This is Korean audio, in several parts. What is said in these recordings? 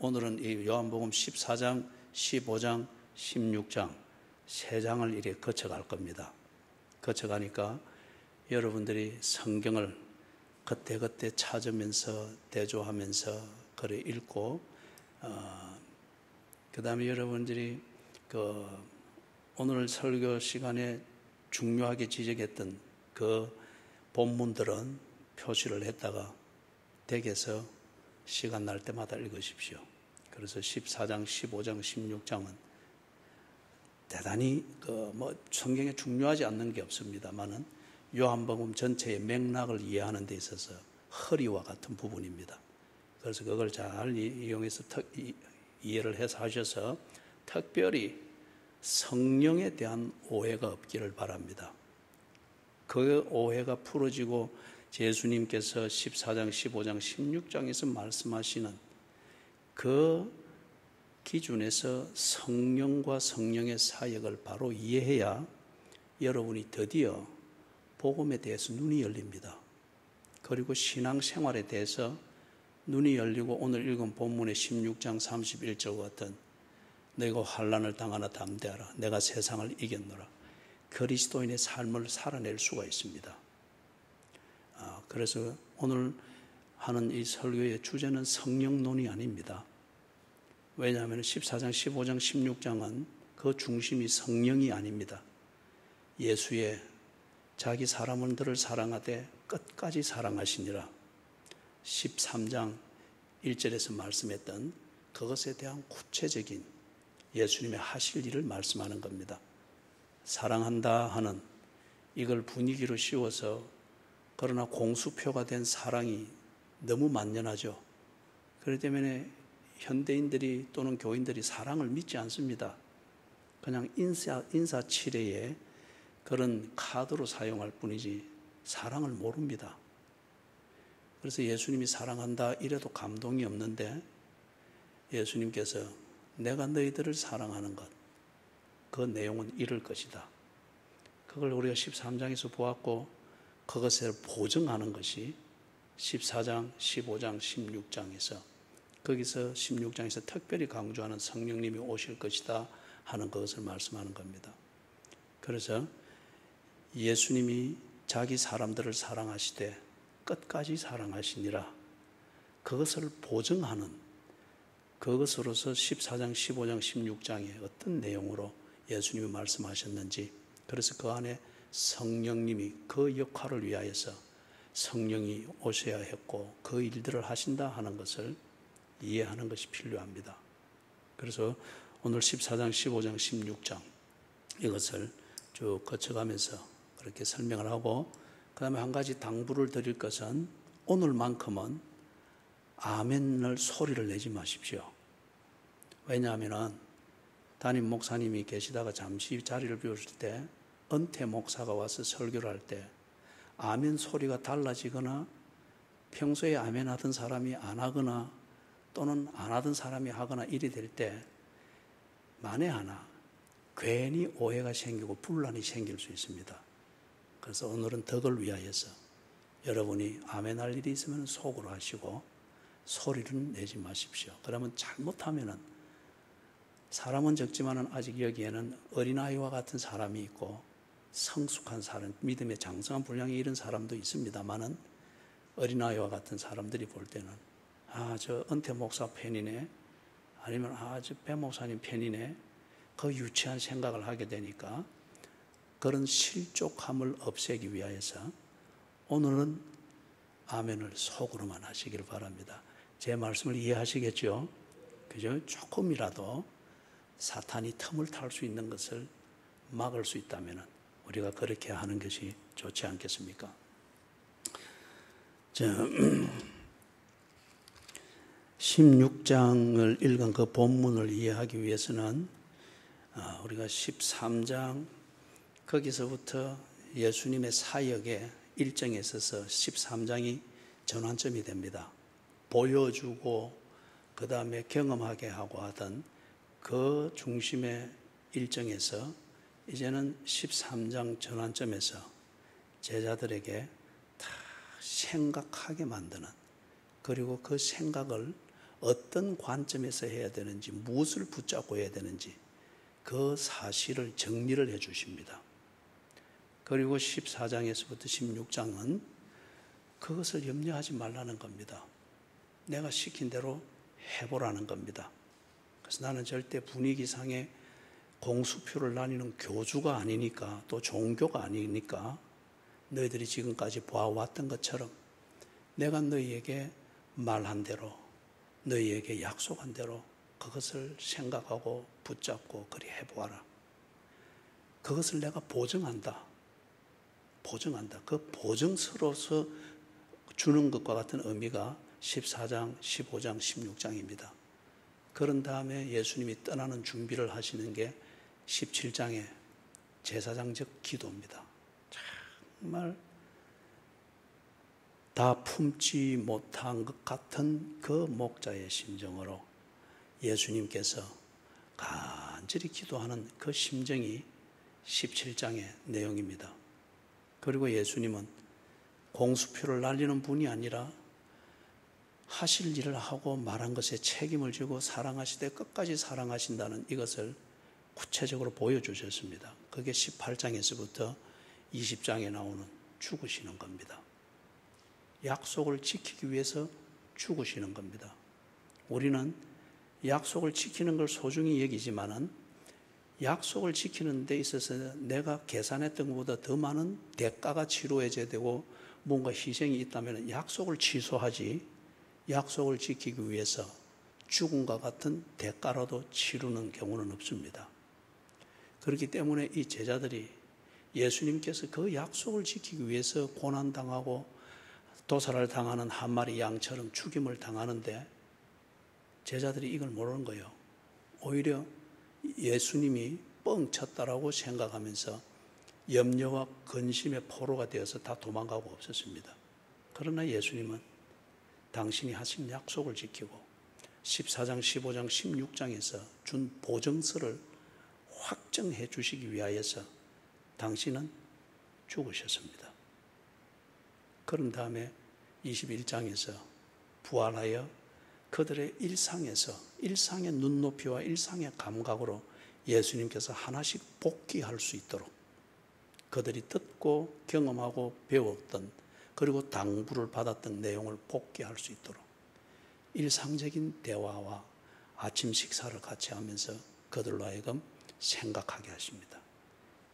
오늘은 이 요한복음 14장, 15장, 16장 세 장을 이렇게 거쳐갈 겁니다. 거쳐가니까 여러분들이 성경을 그때그때 찾으면서 대조하면서 그래 읽고 그 다음에 여러분들이 오늘 설교 시간에 중요하게 지적했던 그 본문들은 표시를 했다가 댁에서 시간 날 때마다 읽으십시오. 그래서 14장, 15장, 16장은 대단히 성경에 중요하지 않는 게 없습니다만은 요한복음 전체의 맥락을 이해하는 데 있어서 허리와 같은 부분입니다. 그래서 그걸 잘 이용해서 이해를 해서 하셔서 특별히 성령에 대한 오해가 없기를 바랍니다. 그 오해가 풀어지고 예수님께서 14장, 15장, 16장에서 말씀하시는 그 기준에서 성령과 성령의 사역을 바로 이해해야 여러분이 드디어 복음에 대해서 눈이 열립니다. 그리고 신앙생활에 대해서 눈이 열리고 오늘 읽은 본문의 16장 31절 같은 너희가 환난을 당하나 담대하라 내가 세상을 이겼노라 그리스도인의 삶을 살아낼 수가 있습니다. 그래서 오늘 하는 이 설교의 주제는 성령론이 아닙니다. 왜냐하면 14장, 15장, 16장은 그 중심이 성령이 아닙니다. 예수의 자기 사람들을 사랑하되 끝까지 사랑하시니라 13장 1절에서 말씀했던 그것에 대한 구체적인 예수님의 하실 일을 말씀하는 겁니다. 사랑한다 하는 이걸 분위기로 씌워서 그러나 공수표가 된 사랑이 너무 만연하죠. 그렇기 때문에 현대인들이 또는 교인들이 사랑을 믿지 않습니다. 그냥 인사치레에 그런 카드로 사용할 뿐이지 사랑을 모릅니다. 그래서 예수님이 사랑한다 이래도 감동이 없는데 예수님께서 내가 너희들을 사랑하는 것, 그 내용은 이럴 것이다. 그걸 우리가 13장에서 보았고 그것을 보증하는 것이 14장, 15장, 16장에서 거기서 16장에서 특별히 강조하는 성령님이 오실 것이다 하는 것을 말씀하는 겁니다. 그래서 예수님이 자기 사람들을 사랑하시되 끝까지 사랑하시니라 그것을 보증하는 그것으로서 14장, 15장, 16장에 어떤 내용으로 예수님이 말씀하셨는지 그래서 그 안에 성령님이 그 역할을 위하여서 성령이 오셔야 했고 그 일들을 하신다 하는 것을 이해하는 것이 필요합니다. 그래서 오늘 14장, 15장, 16장 이것을 쭉 거쳐가면서 그렇게 설명을 하고 그 다음에 한 가지 당부를 드릴 것은 오늘만큼은 아멘을 소리를 내지 마십시오. 왜냐하면 담임 목사님이 계시다가 잠시 자리를 비우실 때 은퇴 목사가 와서 설교를 할 때 아멘 소리가 달라지거나 평소에 아멘 하던 사람이 안 하거나 또는 안 하던 사람이 하거나 일이 될 때 만에 하나 괜히 오해가 생기고 분란이 생길 수 있습니다. 그래서 오늘은 덕을 위하여서 여러분이 아멘 할 일이 있으면 속으로 하시고 소리를 내지 마십시오. 그러면 잘못하면은 사람은 적지만은 아직 여기에는 어린아이와 같은 사람이 있고 성숙한 사람, 믿음의 장성한 분량이 이런 사람도 있습니다만은 어린아이와 같은 사람들이 볼 때는 저 은퇴 목사 팬이네 아니면 저 배 목사님 팬이네 그 유치한 생각을 하게 되니까 그런 실족함을 없애기 위하여서 오늘은 아멘을 속으로만 하시길 바랍니다. 제 말씀을 이해하시겠죠? 그죠? 조금이라도 사탄이 틈을 탈 수 있는 것을 막을 수 있다면 우리가 그렇게 하는 것이 좋지 않겠습니까? 16장을 읽은 그 본문을 이해하기 위해서는 우리가 13장 거기서부터 예수님의 사역의 일정에 있어서 13장이 전환점이 됩니다. 보여주고 그 다음에 경험하게 하고 하던 그 중심의 일정에서 이제는 13장 전환점에서 제자들에게 다 생각하게 만드는 그리고 그 생각을 어떤 관점에서 해야 되는지, 무엇을 붙잡고 해야 되는지 그 사실을 정리를 해 주십니다. 그리고 14장에서부터 16장은 그것을 염려하지 말라는 겁니다. 내가 시킨 대로 해보라는 겁니다. 그래서 나는 절대 분위기상에 공수표를 나뉘는 교주가 아니니까, 또 종교가 아니니까 너희들이 지금까지 보아왔던 것처럼 내가 너희에게 말한 대로, 너희에게 약속한 대로 그것을 생각하고 붙잡고 그리 해보아라. 그것을 내가 보증한다. 그 보증서로서 주는 것과 같은 의미가 14장, 15장, 16장입니다. 그런 다음에 예수님이 떠나는 준비를 하시는 게 17장의 제사장적 기도입니다. 정말 다 품지 못한 것 같은 그 목자의 심정으로 예수님께서 간절히 기도하는 그 심정이 17장의 내용입니다. 그리고 예수님은 공수표를 날리는 분이 아니라 하실 일을 하고 말한 것에 책임을 지고 사랑하시되 끝까지 사랑하신다는 이것을 구체적으로 보여주셨습니다. 그게 18장에서부터 20장에 나오는 죽으시는 겁니다. 약속을 지키기 위해서 죽으시는 겁니다. 우리는 약속을 지키는 걸 소중히 여기지만은 약속을 지키는 데 있어서 내가 계산했던 것보다 더 많은 대가가 치루어져야 되고 뭔가 희생이 있다면 약속을 취소하지, 약속을 지키기 위해서 죽음과 같은 대가라도 치르는 경우는 없습니다. 그렇기 때문에 이 제자들이 예수님께서 그 약속을 지키기 위해서 고난당하고 도살을 당하는 한 마리 양처럼 죽임을 당하는데 제자들이 이걸 모르는 거예요. 오히려 예수님이 뻥쳤다라고 생각하면서 염려와 근심의 포로가 되어서 다 도망가고 없었습니다. 그러나 예수님은 당신이 하신 약속을 지키고 14장, 15장, 16장에서 준 보증서를 확정해 주시기 위하여서 당신은 죽으셨습니다. 그런 다음에 21장에서 부활하여 그들의 일상에서 일상의 눈높이와 일상의 감각으로 예수님께서 하나씩 복귀할 수 있도록 그들이 듣고 경험하고 배웠던 그리고 당부를 받았던 내용을 복귀할 수 있도록 일상적인 대화와 아침 식사를 같이 하면서 그들로 하여금 생각하게 하십니다.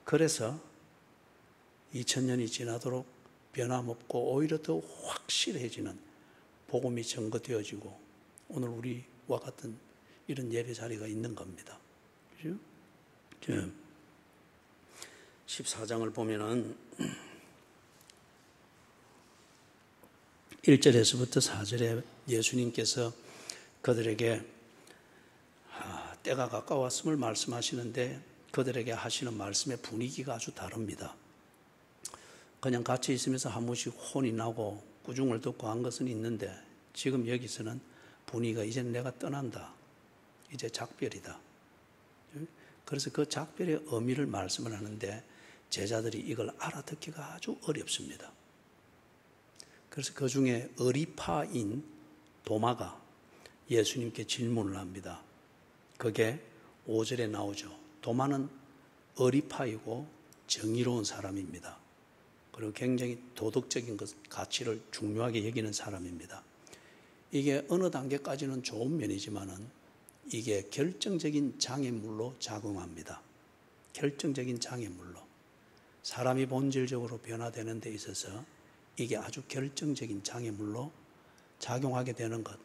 그래서 2000년이 지나도록 변함없고 오히려 더 확실해지는 복음이 증거되어지고 오늘 우리와 같은 이런 예배 자리가 있는 겁니다. 그죠? 14장을 보면은 1절에서부터 4절에 예수님께서 그들에게 때가 가까웠음을 말씀하시는데 그들에게 하시는 말씀의 분위기가 아주 다릅니다. 그냥 같이 있으면서 한 번씩 혼이 나고 꾸중을 듣고 한 것은 있는데 지금 여기서는 분위기가 이제 내가 떠난다. 이제 작별이다. 그래서 그 작별의 의미를 말씀을 하는데 제자들이 이걸 알아듣기가 아주 어렵습니다. 그래서 그 중에 어리파인 도마가 예수님께 질문을 합니다. 그게 5절에 나오죠. 도마는 어리파이고 정의로운 사람입니다. 그리고 굉장히 도덕적인 가치를 중요하게 여기는 사람입니다. 이게 어느 단계까지는 좋은 면이지만은 이게 결정적인 장애물로 작용합니다. 결정적인 장애물로. 사람이 본질적으로 변화되는 데 있어서 이게 아주 결정적인 장애물로 작용하게 되는 것.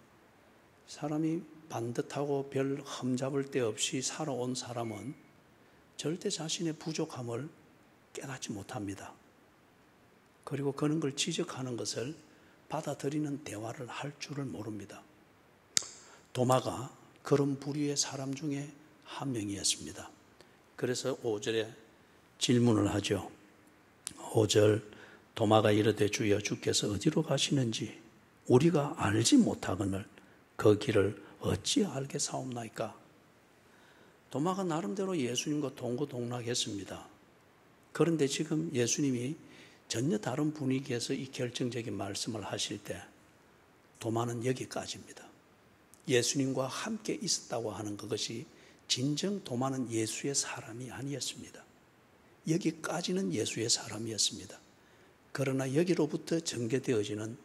사람이 반듯하고 별 흠잡을 데 없이 살아온 사람은 절대 자신의 부족함을 깨닫지 못합니다. 그리고 그런 걸 지적하는 것을 받아들이는 대화를 할 줄을 모릅니다. 도마가 그런 부류의 사람 중에 한 명이었습니다. 그래서 5절에 질문을 하죠. 5절 도마가 이르되 주여 주께서 어디로 가시는지 우리가 알지 못하거늘 그 길을 어찌 알겠사옵나이까. 도마가 나름대로 예수님과 동고동락했습니다. 그런데 지금 예수님이 전혀 다른 분위기에서 이 결정적인 말씀을 하실 때 도마는 여기까지입니다. 예수님과 함께 있었다고 하는 그것이 진정 도마는 예수의 사람이 아니었습니다. 여기까지는 예수의 사람이었습니다. 그러나 여기로부터 전개되어지는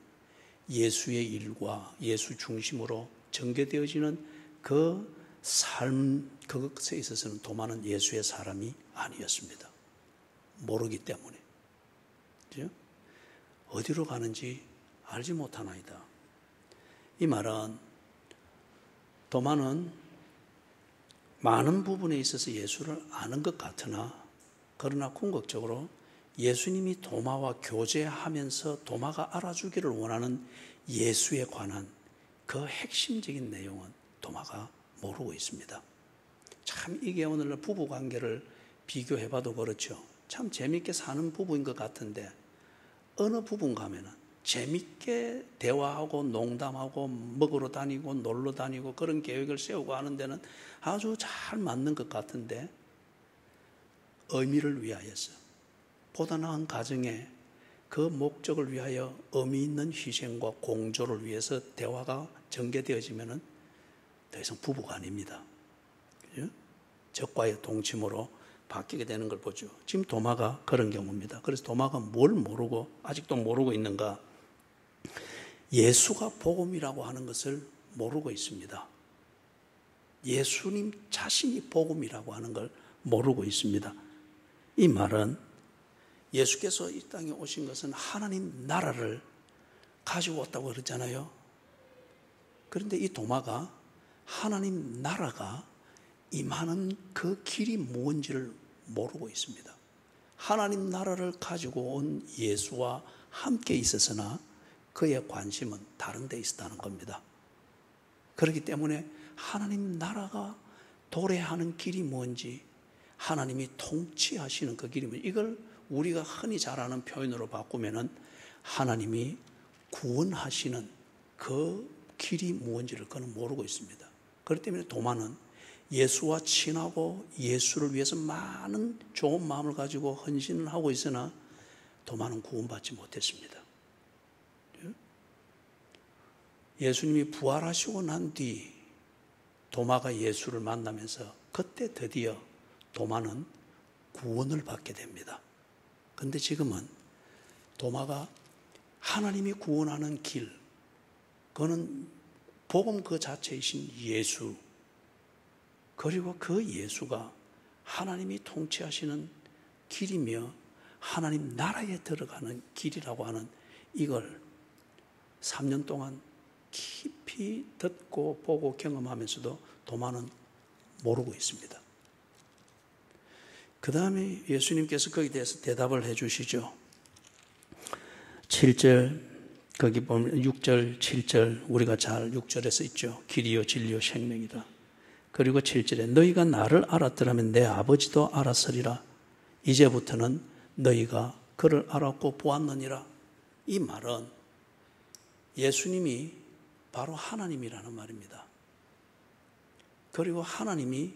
예수의 일과 예수 중심으로 전개되어지는 그 삶, 그것에 있어서는 도마는 예수의 사람이 아니었습니다. 모르기 때문에. 그렇죠? 어디로 가는지 알지 못하나이다. 이 말은 도마는 많은 부분에 있어서 예수를 아는 것 같으나 그러나 궁극적으로 예수님이 도마와 교제하면서 도마가 알아주기를 원하는 예수에 관한 그 핵심적인 내용은 도마가 모르고 있습니다. 참 이게 오늘날 부부관계를 비교해봐도 그렇죠. 참 재밌게 사는 부부인 것 같은데 어느 부분 가면은 재밌게 대화하고 농담하고 먹으러 다니고 놀러 다니고 그런 계획을 세우고 하는 데는 아주 잘 맞는 것 같은데 의미를 위하여서 보다 나은 가정에 그 목적을 위하여 의미 있는 희생과 공조를 위해서 대화가 전개되어지면은 더 이상 부부가 아닙니다. 그죠? 적과의 동침으로 바뀌게 되는 걸 보죠. 지금 도마가 그런 경우입니다. 그래서 도마가 뭘 모르고 아직도 모르고 있는가? 예수가 복음이라고 하는 것을 모르고 있습니다. 예수님 자신이 복음이라고 하는 걸 모르고 있습니다. 이 말은 예수께서 이 땅에 오신 것은 하나님 나라를 가지고 왔다고 그러잖아요. 그런데 이 도마가 하나님 나라가 임하는 그 길이 뭔지를 모르고 있습니다. 하나님 나라를 가지고 온 예수와 함께 있었으나 그의 관심은 다른 데 있었다는 겁니다. 그렇기 때문에 하나님 나라가 도래하는 길이 뭔지, 하나님이 통치하시는 그 길이 뭔지, 이걸 우리가 흔히 잘 아는 표현으로 바꾸면은 하나님이 구원하시는 그 길이 무엇인지를 그는 모르고 있습니다. 그렇기 때문에 도마는 예수와 친하고 예수를 위해서 많은 좋은 마음을 가지고 헌신을 하고 있으나 도마는 구원받지 못했습니다. 예수님이 부활하시고 난 뒤 도마가 예수를 만나면서 그때 드디어 도마는 구원을 받게 됩니다. 그런데 지금은 도마가 하나님이 구원하는 길, 그거는 복음 그 자체이신 예수, 그리고 그 예수가 하나님이 통치하시는 길이며 하나님 나라에 들어가는 길이라고 하는 이걸 3년 동안 깊이 듣고 보고 경험하면서도 도마는 모르고 있습니다. 그 다음에 예수님께서 거기에 대해서 대답을 해 주시죠. 7절, 거기 보면 6절, 7절, 우리가 잘 6절에서 있죠. 길이요, 진리요, 생명이다. 그리고 7절에 너희가 나를 알았더라면 내 아버지도 알았으리라. 이제부터는 너희가 그를 알았고 보았느니라. 이 말은 예수님이 바로 하나님이라는 말입니다. 그리고 하나님이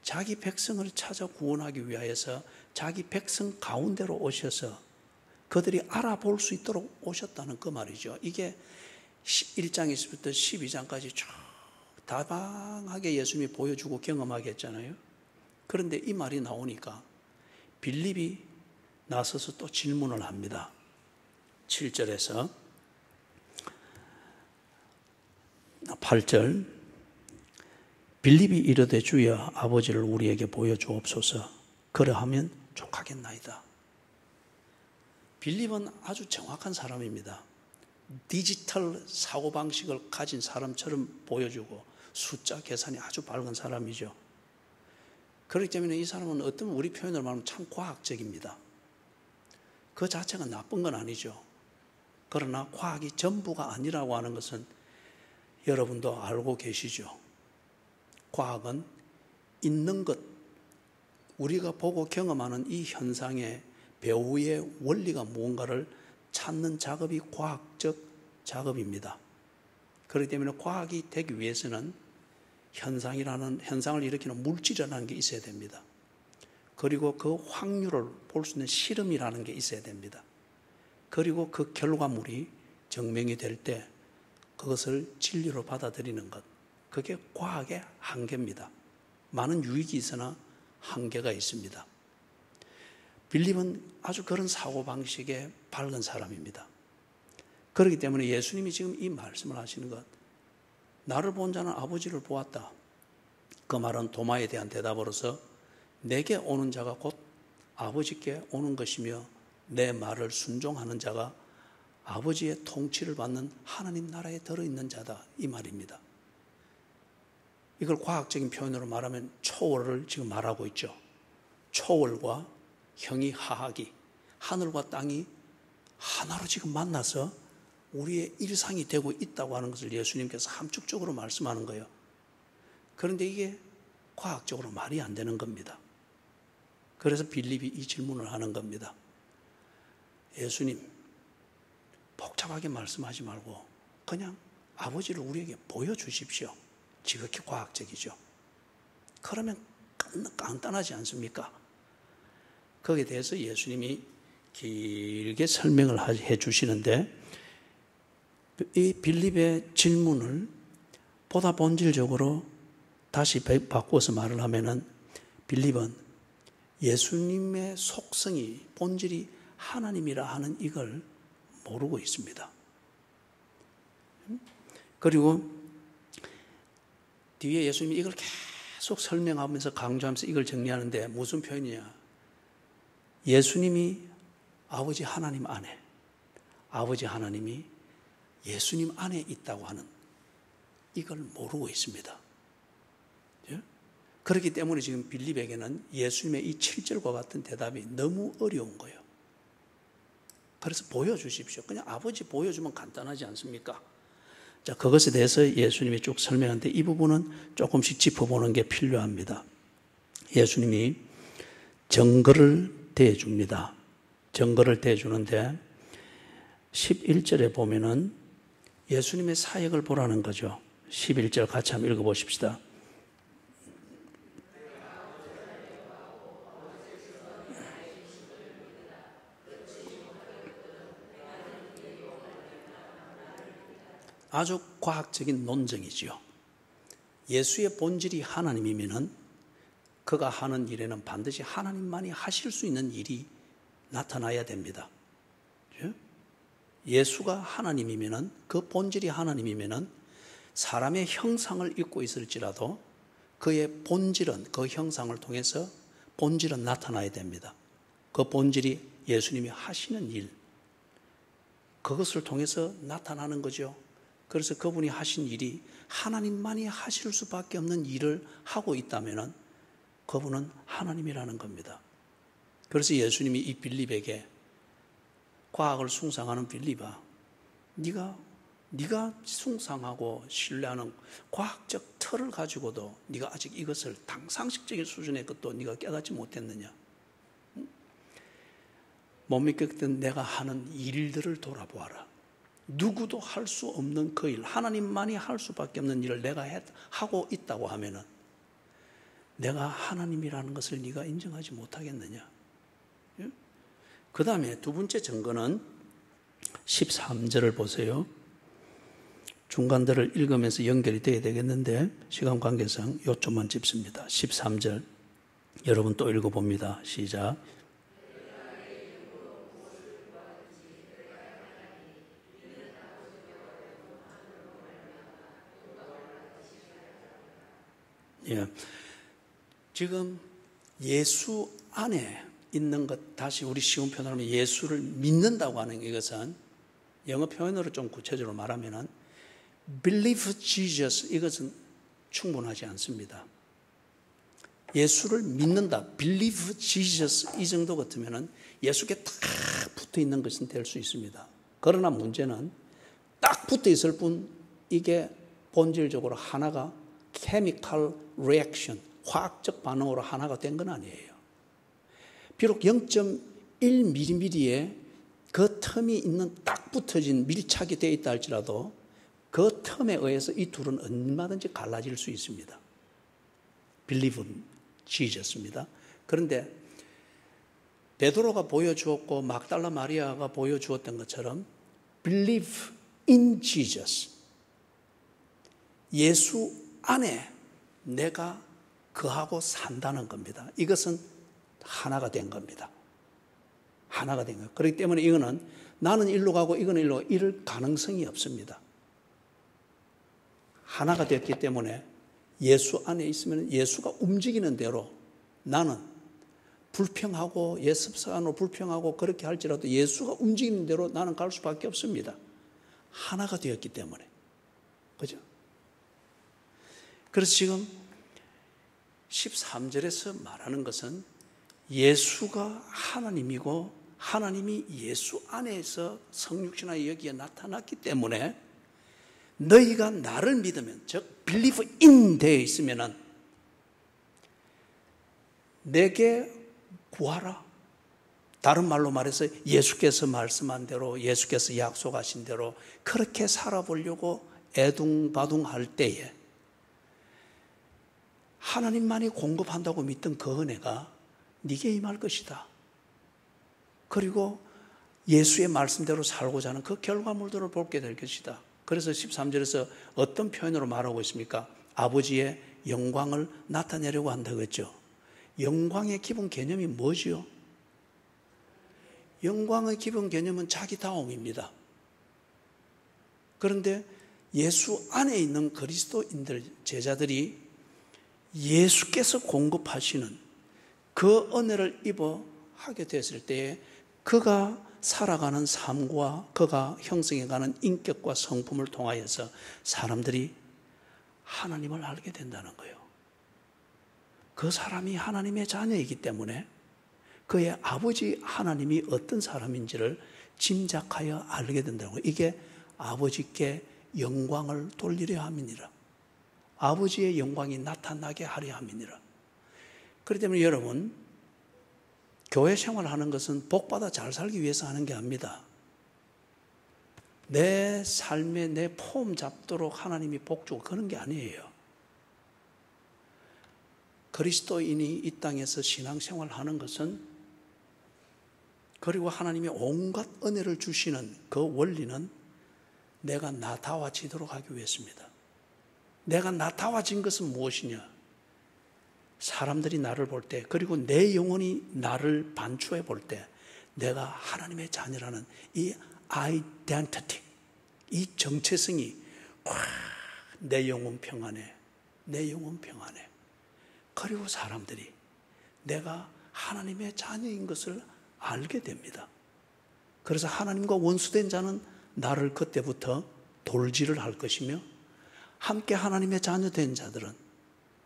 자기 백성을 찾아 구원하기 위하여서 자기 백성 가운데로 오셔서 그들이 알아볼 수 있도록 오셨다는 그 말이죠. 이게 1장에서부터 12장까지 쭉 다방하게 예수님이 보여주고 경험하게 했잖아요. 그런데 이 말이 나오니까 빌립이 나서서 또 질문을 합니다. 7절에서 8절 빌립이 이르되 주여 아버지를 우리에게 보여주옵소서 그러하면 족하겠나이다. 빌립은 아주 정확한 사람입니다. 디지털 사고방식을 가진 사람처럼 보여주고 숫자 계산이 아주 밝은 사람이죠. 그렇기 때문에 이 사람은 어떤 우리 표현으로 말하면 참 과학적입니다. 그 자체가 나쁜 건 아니죠. 그러나 과학이 전부가 아니라고 하는 것은 여러분도 알고 계시죠. 과학은 있는 것, 우리가 보고 경험하는 이 현상의 배후의 원리가 무언가를 찾는 작업이 과학적 작업입니다. 그렇기 때문에 과학이 되기 위해서는 현상을 일으키는 물질이라는 게 있어야 됩니다. 그리고 그 확률을 볼 수 있는 실험이라는 게 있어야 됩니다. 그리고 그 결과물이 증명이 될 때 그것을 진리로 받아들이는 것, 그게 과학의 한계입니다. 많은 유익이 있으나 한계가 있습니다. 빌립은 아주 그런 사고방식의 밝은 사람입니다. 그렇기 때문에 예수님이 지금 이 말씀을 하시는 것, 나를 본 자는 아버지를 보았다. 그 말은 도마에 대한 대답으로서 내게 오는 자가 곧 아버지께 오는 것이며 내 말을 순종하는 자가 아버지의 통치를 받는 하나님 나라에 들어있는 자다, 이 말입니다. 이걸 과학적인 표현으로 말하면 초월을 지금 말하고 있죠. 초월과 형이 하하기, 하늘과 땅이 하나로 지금 만나서 우리의 일상이 되고 있다고 하는 것을 예수님께서 함축적으로 말씀하는 거예요. 그런데 이게 과학적으로 말이 안 되는 겁니다. 그래서 빌립이 이 질문을 하는 겁니다. 예수님, 복잡하게 말씀하지 말고 그냥 아버지를 우리에게 보여주십시오. 지극히 과학적이죠. 그러면 간단하지 않습니까? 거기에 대해서 예수님이 길게 설명을 해 주시는데, 이 빌립의 질문을 보다 본질적으로 다시 바꿔서 말을 하면은, 빌립은 예수님의 속성이, 본질이 하나님이라 하는 이걸 모르고 있습니다. 그리고 뒤에 예수님이 이걸 계속 설명하면서 강조하면서 이걸 정리하는데 무슨 표현이냐? 예수님이 아버지 하나님 안에, 아버지 하나님이 예수님 안에 있다고 하는 이걸 모르고 있습니다. 그렇기 때문에 지금 빌립에게는 예수님의 이 7절과 같은 대답이 너무 어려운 거예요. 그래서 보여주십시오. 그냥 아버지 보여주면 간단하지 않습니까? 자, 그것에 대해서 예수님이 쭉 설명하는데 이 부분은 조금씩 짚어보는 게 필요합니다. 예수님이 증거를 대줍니다. 증거를 대주는데 11절에 보면은 예수님의 사역을 보라는 거죠. 11절 같이 한번 읽어보십시다. 아주 과학적인 논증이지요. 예수의 본질이 하나님이면은 그가 하는 일에는 반드시 하나님만이 하실 수 있는 일이 나타나야 됩니다. 예수가 하나님이면은, 그 본질이 하나님이면은 사람의 형상을 입고 있을지라도 그의 본질은, 그 형상을 통해서 본질은 나타나야 됩니다. 그 본질이 예수님이 하시는 일, 그것을 통해서 나타나는 거죠. 그래서 그분이 하신 일이 하나님만이 하실 수밖에 없는 일을 하고 있다면 그분은 하나님이라는 겁니다. 그래서 예수님이 이 빌립에게, 과학을 숭상하는 빌립아, 네가 숭상하고 신뢰하는 과학적 틀을 가지고도 네가 아직 이것을 상식적인 수준의 것도 네가 깨닫지 못했느냐? 못 믿겠던 내가 하는 일들을 돌아보아라. 누구도 할 수 없는 그 일, 하나님만이 할 수밖에 없는 일을 내가 하고 있다고 하면은 내가 하나님이라는 것을 네가 인정하지 못하겠느냐? 그 다음에 두 번째 증거는 13절을 보세요. 중간들을 읽으면서 연결이 돼야 되겠는데 시간 관계상 요점만 짚습니다. 13절 여러분 또 읽어봅니다. 시작. 예. 지금 예수 안에 있는 것, 다시 우리 쉬운 표현으로 하면 예수를 믿는다고 하는 이것은, 영어 표현으로 좀 구체적으로 말하면 believe Jesus, 이것은 충분하지 않습니다. 예수를 믿는다, believe Jesus, 이 정도 같으면 예수께 딱 붙어 있는 것은 될 수 있습니다. 그러나 문제는 딱 붙어 있을 뿐 이게 본질적으로 하나가 chemical reaction, 화학적 반응으로 하나가 된 건 아니에요. 비록 0.1mm의 그 틈이 있는 딱 붙어진 밀착이 되어 있다 할지라도 그 틈에 의해서 이 둘은 얼마든지 갈라질 수 있습니다. Believe Jesus입니다. 그런데 베드로가 보여주었고 막달라 마리아가 보여주었던 것처럼 Believe in Jesus, 예수 안에 내가 거하고 산다는 겁니다. 이것은 하나가 된 겁니다. 하나가 된 거예요. 그렇기 때문에 이거는 나는 일로 가고 이거는 일로 가고 이럴 가능성이 없습니다. 하나가 됐기 때문에 예수 안에 있으면 예수가 움직이는 대로 나는 불평하고 예습사 안으로 불평하고 그렇게 할지라도 예수가 움직이는 대로 나는 갈 수밖에 없습니다. 하나가 되었기 때문에. 그죠? 그래서 지금 13절에서 말하는 것은 예수가 하나님이고 하나님이 예수 안에서 성육신하여 여기에 나타났기 때문에 너희가 나를 믿으면, 즉 believe in 되어 있으면은 내게 구하라. 다른 말로 말해서 예수께서 말씀한 대로, 예수께서 약속하신 대로 그렇게 살아보려고 애둥바둥할 때에 하나님만이 공급한다고 믿던 그 은혜가 네게 임할 것이다. 그리고 예수의 말씀대로 살고자 하는 그 결과물들을 보게 될 것이다. 그래서 13절에서 어떤 표현으로 말하고 있습니까? 아버지의 영광을 나타내려고 한다고 했죠. 영광의 기본 개념이 뭐지요? 영광의 기본 개념은 자기다움입니다. 그런데 예수 안에 있는 그리스도인들, 제자들이 예수께서 공급하시는 그 은혜를 입어 하게 됐을 때에 그가 살아가는 삶과 그가 형성해가는 인격과 성품을 통하여서 사람들이 하나님을 알게 된다는 거예요. 그 사람이 하나님의 자녀이기 때문에 그의 아버지 하나님이 어떤 사람인지를 짐작하여 알게 된다고. 이게 아버지께 영광을 돌리려 함이니라. 아버지의 영광이 나타나게 하려 함이니라. 그렇기 때문에 여러분, 교회 생활하는 것은 복받아 잘 살기 위해서 하는 게 아닙니다. 내 삶에 내 폼 잡도록 하나님이 복 주고 그런 게 아니에요. 그리스도인이 이 땅에서 신앙생활하는 것은, 그리고 하나님이 온갖 은혜를 주시는 그 원리는 내가 나타와지도록 하기 위해서입니다. 내가 나타와진 것은 무엇이냐? 사람들이 나를 볼 때, 그리고 내 영혼이 나를 반추해 볼 때 내가 하나님의 자녀라는 이 아이덴티티, 이 정체성이 내 영혼 평안해, 내 영혼 평안해. 그리고 사람들이 내가 하나님의 자녀인 것을 알게 됩니다. 그래서 하나님과 원수된 자는 나를 그때부터 돌지를 할 것이며, 함께 하나님의 자녀 된 자들은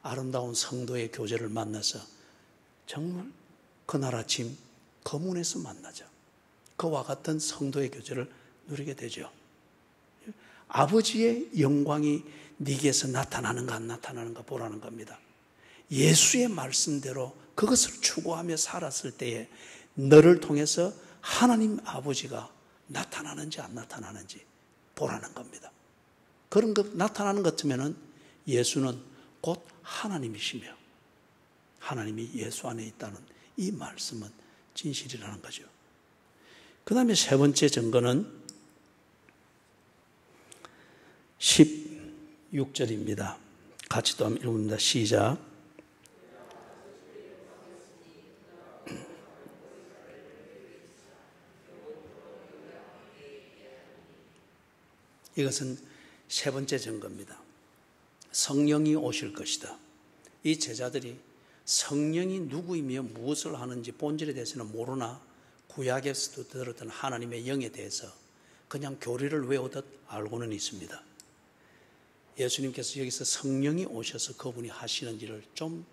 아름다운 성도의 교제를 만나서 정말 그날 아침 거문에서 만나죠. 그와 같은 성도의 교제를 누리게 되죠. 아버지의 영광이 네게서 나타나는가 안 나타나는가 보라는 겁니다. 예수의 말씀대로 그것을 추구하며 살았을 때에 너를 통해서 하나님 아버지가 나타나는지 안 나타나는지 보라는 겁니다. 그런 것 나타나는 것 같으면은 예수는 곧 하나님이시며 하나님이 예수 안에 있다는 이 말씀은 진실이라는 거죠. 그 다음에 세 번째 증거는 16절입니다. 같이 또 한번 읽습니다. 시작. 이것은 세 번째 증거입니다. 성령이 오실 것이다. 이 제자들이 성령이 누구이며 무엇을 하는지 본질에 대해서는 모르나 구약에서도 들었던 하나님의 영에 대해서 그냥 교리를 외우듯 알고는 있습니다. 예수님께서 여기서 성령이 오셔서 그분이 하시는 일을 좀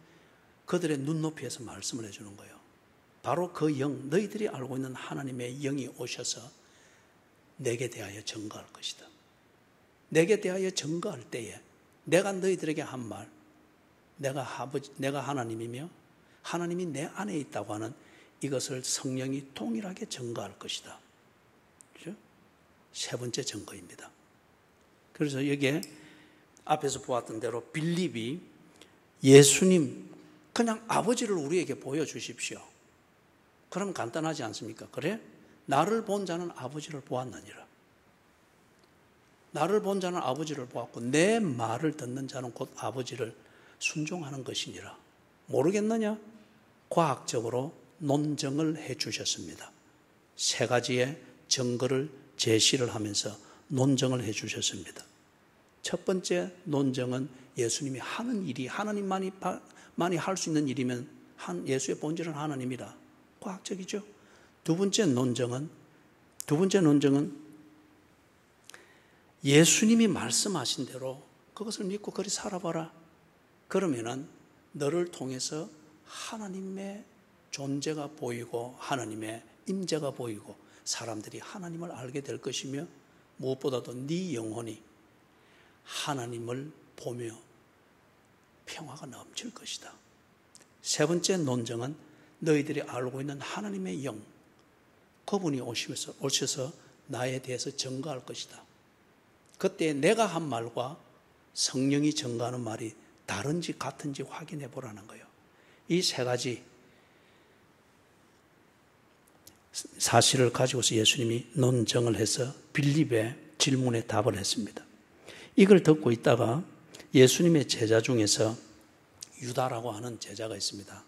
그들의 눈높이에서 말씀을 해주는 거예요. 바로 그 영, 너희들이 알고 있는 하나님의 영이 오셔서 내게 대하여 증거할 것이다. 내게 대하여 증거할 때에 내가 너희들에게 한 말, 내가 하나님이며 하나님이 내 안에 있다고 하는 이것을 성령이 동일하게 증거할 것이다. 그렇죠? 세 번째 증거입니다. 그래서 여기에 앞에서 보았던 대로 빌립이 예수님, 그냥 아버지를 우리에게 보여주십시오. 그럼 간단하지 않습니까? 그래? 나를 본 자는 아버지를 보았느니라. 나를 본 자는 아버지를 보았고 내 말을 듣는 자는 곧 아버지를 순종하는 것이니라. 모르겠느냐? 과학적으로 논증을 해 주셨습니다. 세 가지의 증거를 제시를 하면서 논증을 해 주셨습니다. 첫 번째 논증은 예수님이 하는 일이 하나님만이 할 수 있는 일이면 예수의 본질은 하나님이라. 과학적이죠. 두 번째 논증은 예수님이 말씀하신 대로 그것을 믿고 그리 살아봐라. 그러면은 너를 통해서 하나님의 존재가 보이고 하나님의 임재가 보이고 사람들이 하나님을 알게 될 것이며 무엇보다도 네 영혼이 하나님을 보며 평화가 넘칠 것이다. 세 번째 논증은 너희들이 알고 있는 하나님의 영, 그분이 오셔서 나에 대해서 증거할 것이다. 그때 내가 한 말과 성령이 증거하는 말이 다른지 같은지 확인해 보라는 거예요. 이 세 가지 사실을 가지고서 예수님이 논증을 해서 빌립의 질문에 답을 했습니다. 이걸 듣고 있다가 예수님의 제자 중에서 유다라고 하는 제자가 있습니다.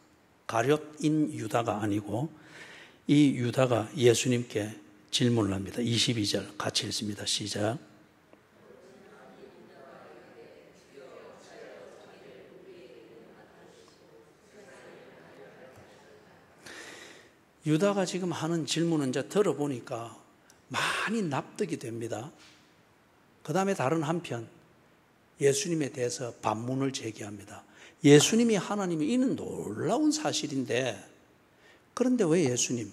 가룟인 유다가 아니고 이 유다가 예수님께 질문을 합니다. 22절 같이 읽습니다. 시작. 유다가 지금 하는 질문은 이제 들어보니까 많이 납득이 됩니다. 그 다음에 다른 한편 예수님에 대해서 반문을 제기합니다. 예수님이 하나님이 이는 놀라운 사실인데 그런데 왜 예수님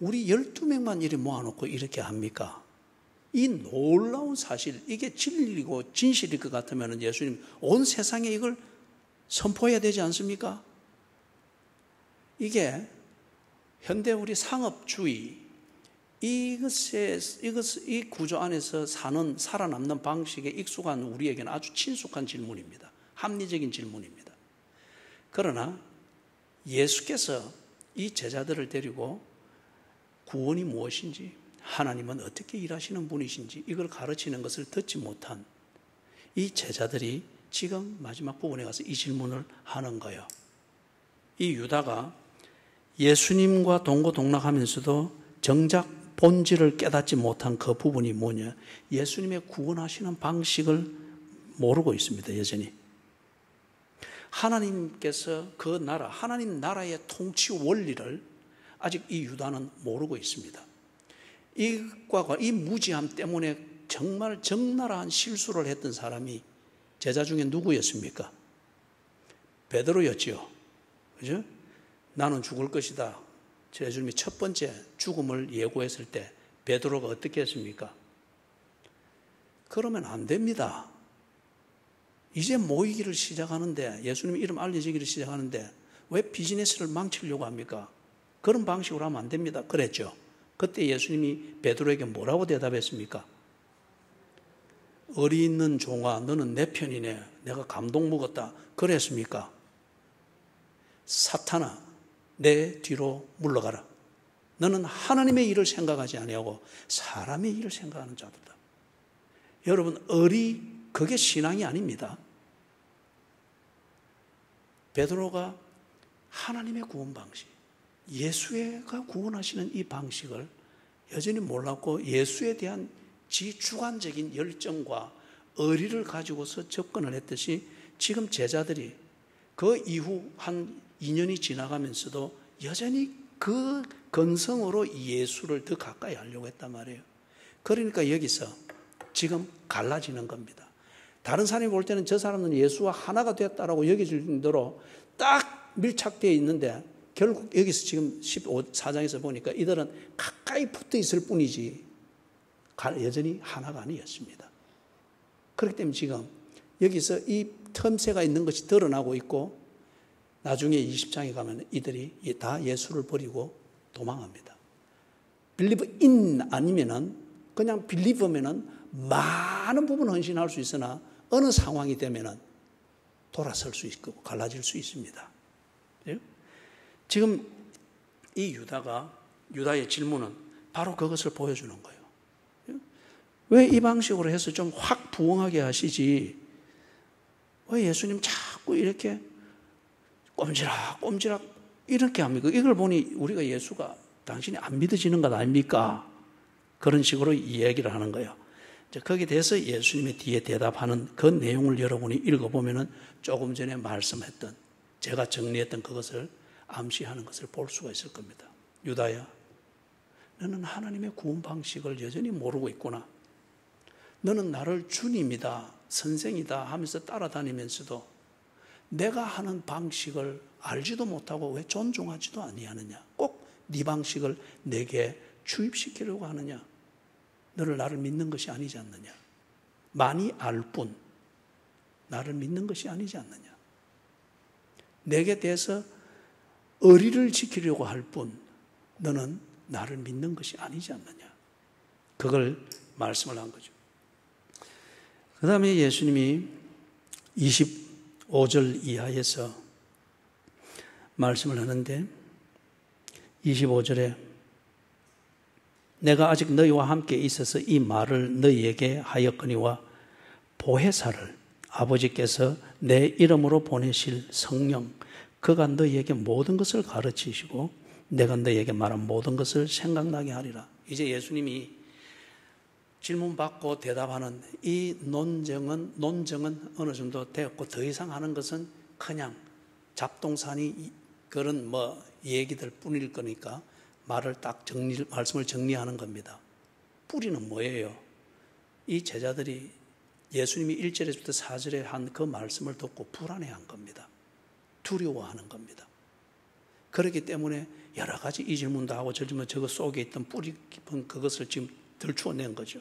우리 12명만 이리 모아놓고 이렇게 합니까? 이 놀라운 사실, 이게 진리고 진실일 것 같으면 예수님 온 세상에 이걸 선포해야 되지 않습니까? 이게 현대 우리 상업주의 이 구조 안에서 살아남는 방식에 익숙한 우리에게는 아주 친숙한 질문입니다. 합리적인 질문입니다. 그러나 예수께서 이 제자들을 데리고 구원이 무엇인지, 하나님은 어떻게 일하시는 분이신지 이걸 가르치는 것을 듣지 못한 이 제자들이 지금 마지막 부분에 가서 이 질문을 하는 거예요. 이 유다가 예수님과 동고동락하면서도 정작 본질을 깨닫지 못한 그 부분이 뭐냐? 예수님의 구원하시는 방식을 모르고 있습니다. 여전히. 하나님께서 그 나라, 하나님 나라의 통치 원리를 아직 이 유다는 모르고 있습니다. 이 무지함 때문에 정말 적나라한 실수를 했던 사람이 제자 중에 누구였습니까? 베드로였지요. 그죠? 나는 죽을 것이다. 예수님이 첫 번째 죽음을 예고했을 때 베드로가 어떻게 했습니까? 그러면 안 됩니다. 이제 모이기를 시작하는데, 예수님 이름 알려지기를 시작하는데 왜 비즈니스를 망치려고 합니까? 그런 방식으로 하면 안 됩니다. 그랬죠. 그때 예수님이 베드로에게 뭐라고 대답했습니까? 어리 있는 종아, 너는 내 편이네. 내가 감동 먹었다. 그랬습니까? 사탄아, 내 뒤로 물러가라. 너는 하나님의 일을 생각하지 아니하고 사람의 일을 생각하는 자들이다. 여러분, 그게 신앙이 아닙니다. 베드로가 하나님의 구원 방식, 예수가 구원하시는 이 방식을 여전히 몰랐고 예수에 대한 주관적인 열정과 의리를 가지고서 접근을 했듯이 지금 제자들이 그 이후 한 2년이 지나가면서도 여전히 그 근성으로 예수를 더 가까이 하려고 했단 말이에요. 그러니까 여기서 지금 갈라지는 겁니다. 다른 사람이 볼 때는 저 사람은 예수와 하나가 됐다라고 여겨질 정도로 딱 밀착되어 있는데 결국 여기서 지금 14장에서 보니까 이들은 가까이 붙어 있을 뿐이지 여전히 하나가 아니었습니다. 그렇기 때문에 지금 여기서 이 틈새가 있는 것이 드러나고 있고 나중에 20장에 가면 이들이 다 예수를 버리고 도망합니다. 빌리브 인 아니면은 그냥 빌리브면은 많은 부분 헌신할 수 있으나 어느 상황이 되면은 돌아설 수 있고 갈라질 수 있습니다. 지금 이 유다의 질문은 바로 그것을 보여주는 거예요. 왜 이 방식으로 해서 좀 확 부응하게 하시지? 왜 예수님 자꾸 이렇게 꼼지락 이렇게 합니까? 이걸 보니 우리가 예수가 당신이 안 믿어지는 것 아닙니까? 그런 식으로 이야기를 하는 거예요. 거기에 대해서 예수님의 뒤에 대답하는 그 내용을 여러분이 읽어보면은 조금 전에 말씀했던, 제가 정리했던 그것을 암시하는 것을 볼 수가 있을 겁니다. 유다야, 너는 하나님의 구원 방식을 여전히 모르고 있구나. 너는 나를 주님이다, 선생이다 하면서 따라다니면서도 내가 하는 방식을 알지도 못하고 왜 존중하지도 아니하느냐? 꼭 네 방식을 내게 주입시키려고 하느냐? 너를 나를 믿는 것이 아니지 않느냐? 많이 알 뿐 나를 믿는 것이 아니지 않느냐? 내게 대해서 의리를 지키려고 할 뿐 너는 나를 믿는 것이 아니지 않느냐? 그걸 말씀을 한 거죠. 그 다음에 예수님이 25절 이하에서 말씀을 하는데 25절에 내가 아직 너희와 함께 있어서 이 말을 너희에게 하였거니와 보혜사를 아버지께서 내 이름으로 보내실 성령 그가 너희에게 모든 것을 가르치시고 내가 너희에게 말한 모든 것을 생각나게 하리라. 이제 예수님이 질문받고 대답하는 이 논정은 어느 정도 되었고 더 이상 하는 것은 그냥 잡동사니 그런 얘기들 뿐일 거니까 말씀을 정리하는 겁니다. 뿌리는 뭐예요? 이 제자들이 예수님이 1절에서부터 4절에 한 그 말씀을 듣고 불안해한 겁니다. 두려워하는 겁니다. 그렇기 때문에 여러 가지 이 질문도 하고 저 질문 저거 속에 있던 뿌리 깊은 그것을 지금 들추어낸 거죠.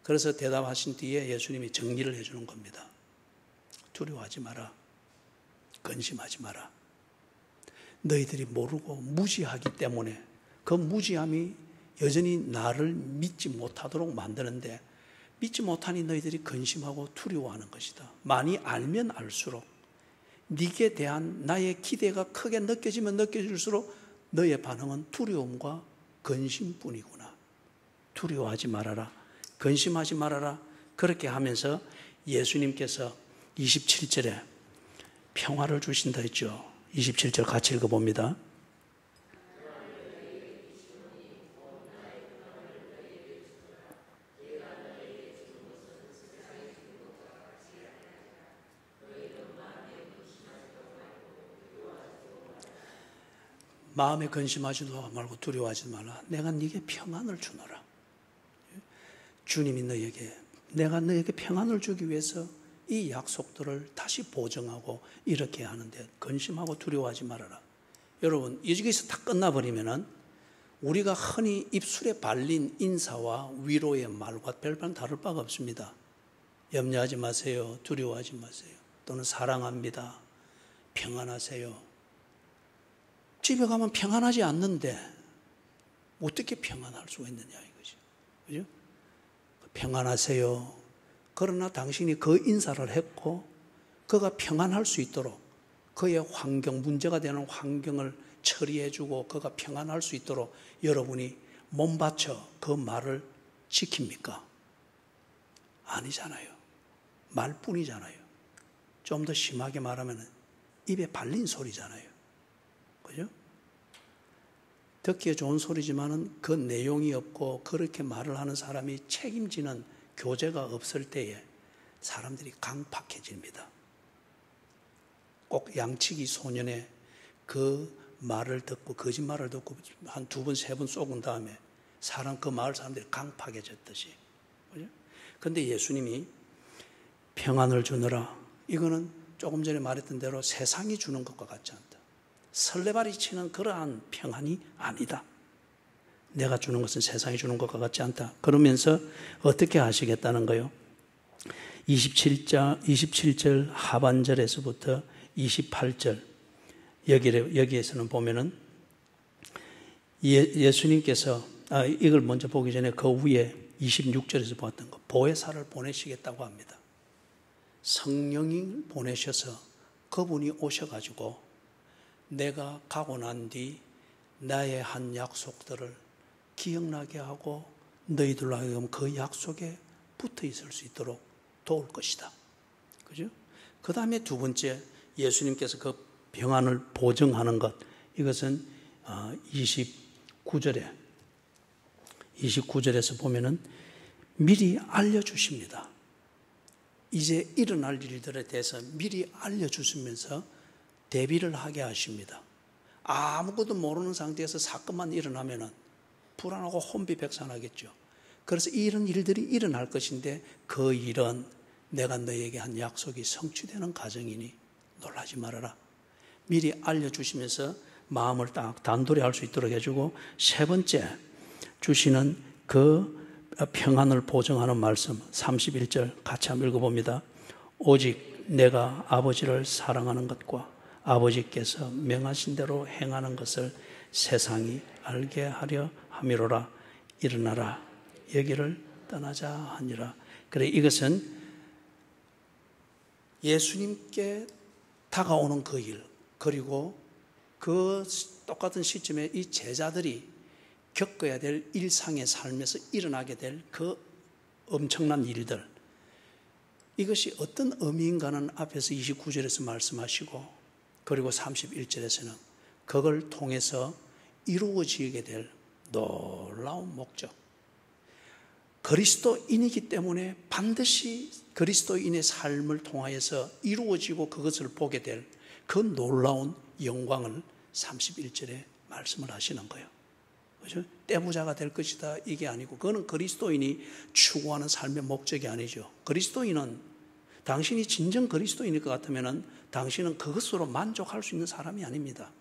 그래서 대답하신 뒤에 예수님이 정리를 해주는 겁니다. 두려워하지 마라. 근심하지 마라. 너희들이 모르고 무지하기 때문에 그 무지함이 여전히 나를 믿지 못하도록 만드는데 믿지 못하니 너희들이 근심하고 두려워하는 것이다. 많이 알면 알수록 네게 대한 나의 기대가 크게 느껴지면 느껴질수록 너의 반응은 두려움과 근심뿐이구나. 두려워하지 말아라. 근심하지 말아라. 그렇게 하면서 예수님께서 27절에 평화를 주신다 했죠. 27절 같이 읽어봅니다. 마음에 근심하지도 말고 두려워하지 말라. 내가 네게 평안을 주노라. 주님이 내가 너에게 평안을 주기 위해서 이 약속들을 다시 보정하고 이렇게 하는데 근심하고 두려워하지 말아라. 여러분, 여기서 다 끝나버리면은 우리가 흔히 입술에 발린 인사와 위로의 말과 별반 다를 바가 없습니다. 염려하지 마세요. 두려워하지 마세요. 또는 사랑합니다. 평안하세요. 집에 가면 평안하지 않는데 어떻게 평안할 수가 있느냐 이거죠. 그죠? 평안하세요. 그러나 당신이 그 인사를 했고 그가 평안할 수 있도록 그의 환경, 문제가 되는 환경을 처리해주고 그가 평안할 수 있도록 여러분이 몸바쳐 그 말을 지킵니까? 아니잖아요. 말뿐이잖아요. 좀 더 심하게 말하면 입에 발린 소리잖아요. 그죠? 듣기에 좋은 소리지만은 그 내용이 없고 그렇게 말을 하는 사람이 책임지는 교제가 없을 때에 사람들이 강팍해집니다. 꼭 양치기 소년의 그 말을 듣고 거짓말을 듣고 한 2번, 3번 쏘은 다음에 그 마을 사람들이 강팍해졌듯이. 그죠? 근데 예수님이 평안을 주느라 이거는 조금 전에 말했던 대로 세상이 주는 것과 같지 않다. 설레발치는 그러한 평안이 아니다. 내가 주는 것은 세상이 주는 것과 같지 않다. 그러면서 어떻게 하시겠다는 거요? 27절 하반절에서부터 28절 여기에서는 보면은 예수님께서 이걸 먼저 보기 전에 그 위에 26절에서 보았던 거 보혜사를 보내시겠다고 합니다. 성령을 보내셔서 그분이 오셔가지고 내가 가고 난 뒤 나의 한 약속들을 기억나게 하고 너희들로 하여금 그 약속에 붙어 있을 수 있도록 도울 것이다. 그죠? 그 다음에 두 번째, 예수님께서 그 평안을 보증하는 것, 이것은 29절에서 보면은 미리 알려주십니다. 이제 일어날 일들에 대해서 미리 알려주시면서 대비를 하게 하십니다. 아무것도 모르는 상태에서 사건만 일어나면은 불안하고 혼비백산하겠죠. 그래서 이런 일들이 일어날 것인데 그 일은 내가 너에게 한 약속이 성취되는 과정이니 놀라지 말아라. 미리 알려주시면서 마음을 딱 단돌이 할 수 있도록 해주고, 세 번째 주시는 그 평안을 보증하는 말씀 31절 같이 한번 읽어봅니다. 오직 내가 아버지를 사랑하는 것과 아버지께서 명하신 대로 행하는 것을 세상이 알게 하려 함이로라. 일어나라, 여기를 떠나자 하니라. 그래, 이것은 예수님께 다가오는 그 일, 그리고 그 똑같은 시점에 이 제자들이 겪어야 될 일상의 삶에서 일어나게 될 그 엄청난 일들, 이것이 어떤 의미인가는 앞에서 29절에서 말씀하시고, 그리고 31절에서는 그걸 통해서 이루어지게 될 놀라운 목적, 그리스도인이기 때문에 반드시 그리스도인의 삶을 통하여서 이루어지고 그것을 보게 될 그 놀라운 영광을 31절에 말씀을 하시는 거예요. 그렇죠? 떼부자가 될 것이다, 이게 아니고, 그거는 그리스도인이 추구하는 삶의 목적이 아니죠. 그리스도인은, 당신이 진정 그리스도인일 것 같으면 당신은 그것으로 만족할 수 있는 사람이 아닙니다.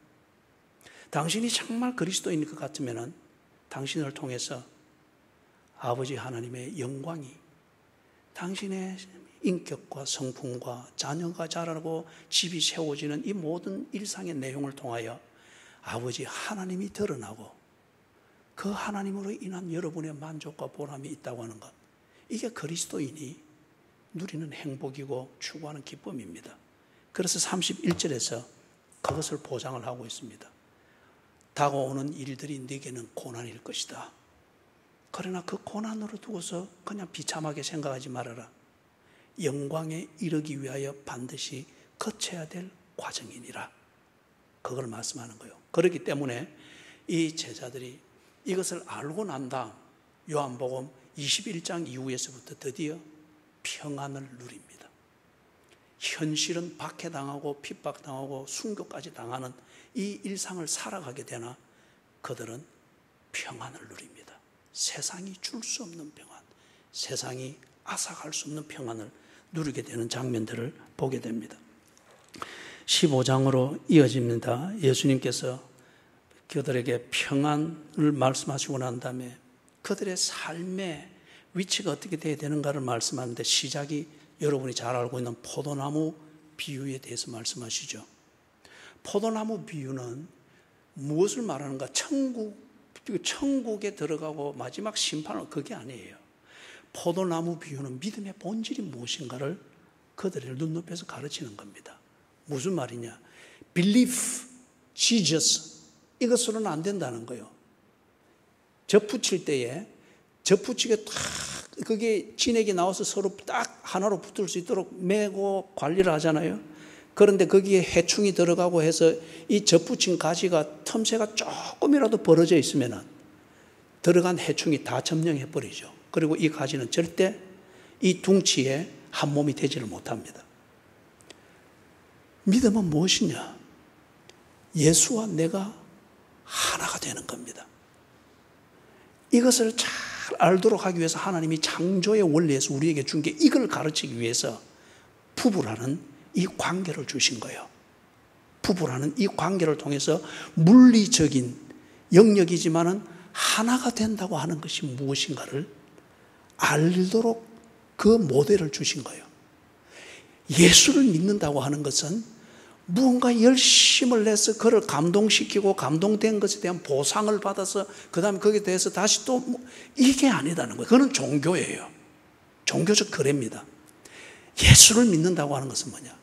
당신이 정말 그리스도인일 것 같으면 당신을 통해서 아버지 하나님의 영광이, 당신의 인격과 성품과 자녀가 자라고 집이 세워지는 이 모든 일상의 내용을 통하여 아버지 하나님이 드러나고, 그 하나님으로 인한 여러분의 만족과 보람이 있다고 하는 것, 이게 그리스도인이 누리는 행복이고 추구하는 기쁨입니다. 그래서 31절에서 그것을 보장을 하고 있습니다. 다가오는 일들이 네게는 고난일 것이다. 그러나 그 고난으로 두고서 그냥 비참하게 생각하지 말아라. 영광에 이르기 위하여 반드시 거쳐야 될 과정이니라. 그걸 말씀하는 거예요. 그렇기 때문에 이 제자들이 이것을 알고 난 다음 요한복음 21장 이후에서부터 드디어 평안을 누립니다. 현실은 박해당하고 핍박당하고 순교까지 당하는 이 일상을 살아가게 되나 그들은 평안을 누립니다. 세상이 줄 수 없는 평안, 세상이 앗아갈 수 없는 평안을 누리게 되는 장면들을 보게 됩니다. 15장으로 이어집니다. 예수님께서 그들에게 평안을 말씀하시고 난 다음에 그들의 삶의 위치가 어떻게 되어야 되는가를 말씀하는데, 시작이 여러분이 잘 알고 있는 포도나무 비유에 대해서 말씀하시죠. 포도나무 비유는 무엇을 말하는가? 천국에 들어가고 마지막 심판은 그게 아니에요. 포도나무 비유는 믿음의 본질이 무엇인가를 그들의 눈높이에서 가르치는 겁니다. 무슨 말이냐? Believe Jesus, 이것으로는 안 된다는 거예요. 젖붙일 때에 젖붙이게 딱 그게 진액이 나와서 서로 딱 하나로 붙을 수 있도록 매고 관리를 하잖아요. 그런데 거기에 해충이 들어가고 해서 이 젖붙인 가지가 틈새가 조금이라도 벌어져 있으면 들어간 해충이 다 점령해 버리죠. 그리고 이 가지는 절대 이 둥치에 한 몸이 되지를 못합니다. 믿음은 무엇이냐? 예수와 내가 하나가 되는 겁니다. 이것을 잘 알도록 하기 위해서 하나님이 창조의 원리에서 우리에게 준 게, 이걸 가르치기 위해서 부부라는 이 관계를 주신 거예요. 부부라는 이 관계를 통해서 물리적인 영역이지만은 하나가 된다고 하는 것이 무엇인가를 알도록 그 모델을 주신 거예요. 예수를 믿는다고 하는 것은 무언가 열심을 내서 그를 감동시키고 감동된 것에 대한 보상을 받아서 그 다음에 거기에 대해서 다시 또 이게 아니다는 거예요. 그건 종교예요. 종교적 거래입니다. 예수를 믿는다고 하는 것은 뭐냐?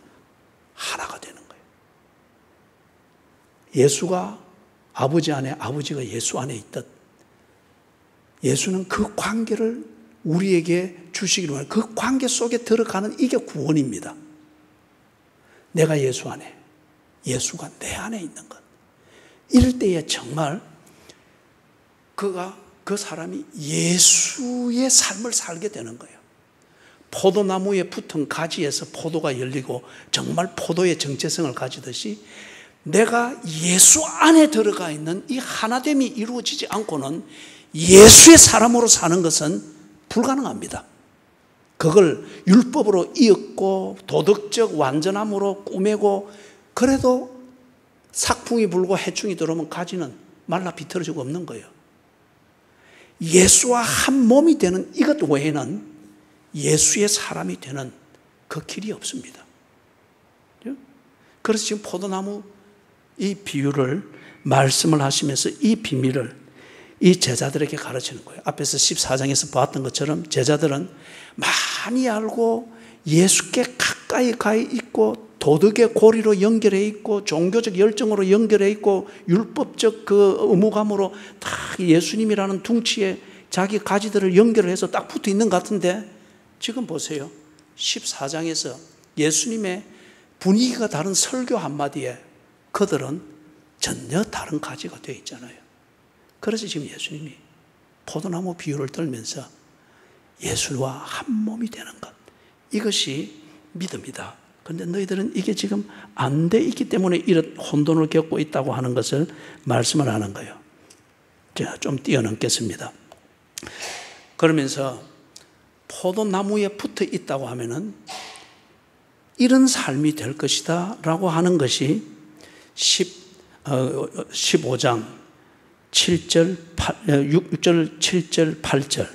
하나가 되는 거예요. 예수가 아버지 안에, 아버지가 예수 안에 있듯 예수는 그 관계를 우리에게 주시기를 원해요. 그 관계 속에 들어가는 이게 구원입니다. 내가 예수 안에, 예수가 내 안에 있는 것. 이럴 때에 정말 그 사람이 예수의 삶을 살게 되는 거예요. 포도나무에 붙은 가지에서 포도가 열리고 정말 포도의 정체성을 가지듯이 내가 예수 안에 들어가 있는 이 하나됨이 이루어지지 않고는 예수의 사람으로 사는 것은 불가능합니다. 그걸 율법으로 이었고 도덕적 완전함으로 꾸매고 그래도 삭풍이 불고 해충이 들어오면 가지는 말라 비틀어지고 없는 거예요. 예수와 한 몸이 되는 이것 외에는 예수의 사람이 되는 그 길이 없습니다. 그래서 지금 포도나무 이 비유를 말씀을 하시면서 이 비밀을 이 제자들에게 가르치는 거예요. 앞에서 14장에서 봤던 것처럼 제자들은 많이 알고 예수께 가까이 가 있고 도덕의 고리로 연결해 있고 종교적 열정으로 연결해 있고 율법적 그 의무감으로 다 예수님이라는 둥치에 자기 가지들을 연결해서 딱 붙어 있는 것 같은데 지금 보세요. 14장에서 예수님의 분위기가 다른 설교 한마디에 그들은 전혀 다른 가지가 되어 있잖아요. 그래서 지금 예수님이 포도나무 비유를 들면서 예수와 한 몸이 되는 것, 이것이 믿음이다. 그런데 너희들은 이게 지금 안 돼 있기 때문에 이런 혼돈을 겪고 있다고 하는 것을 말씀을 하는 거예요. 제가 좀 뛰어넘겠습니다. 그러면서 포도나무에 붙어 있다고 하면은 이런 삶이 될 것이다 라고 하는 것이 15장 7절, 6절, 7절, 8절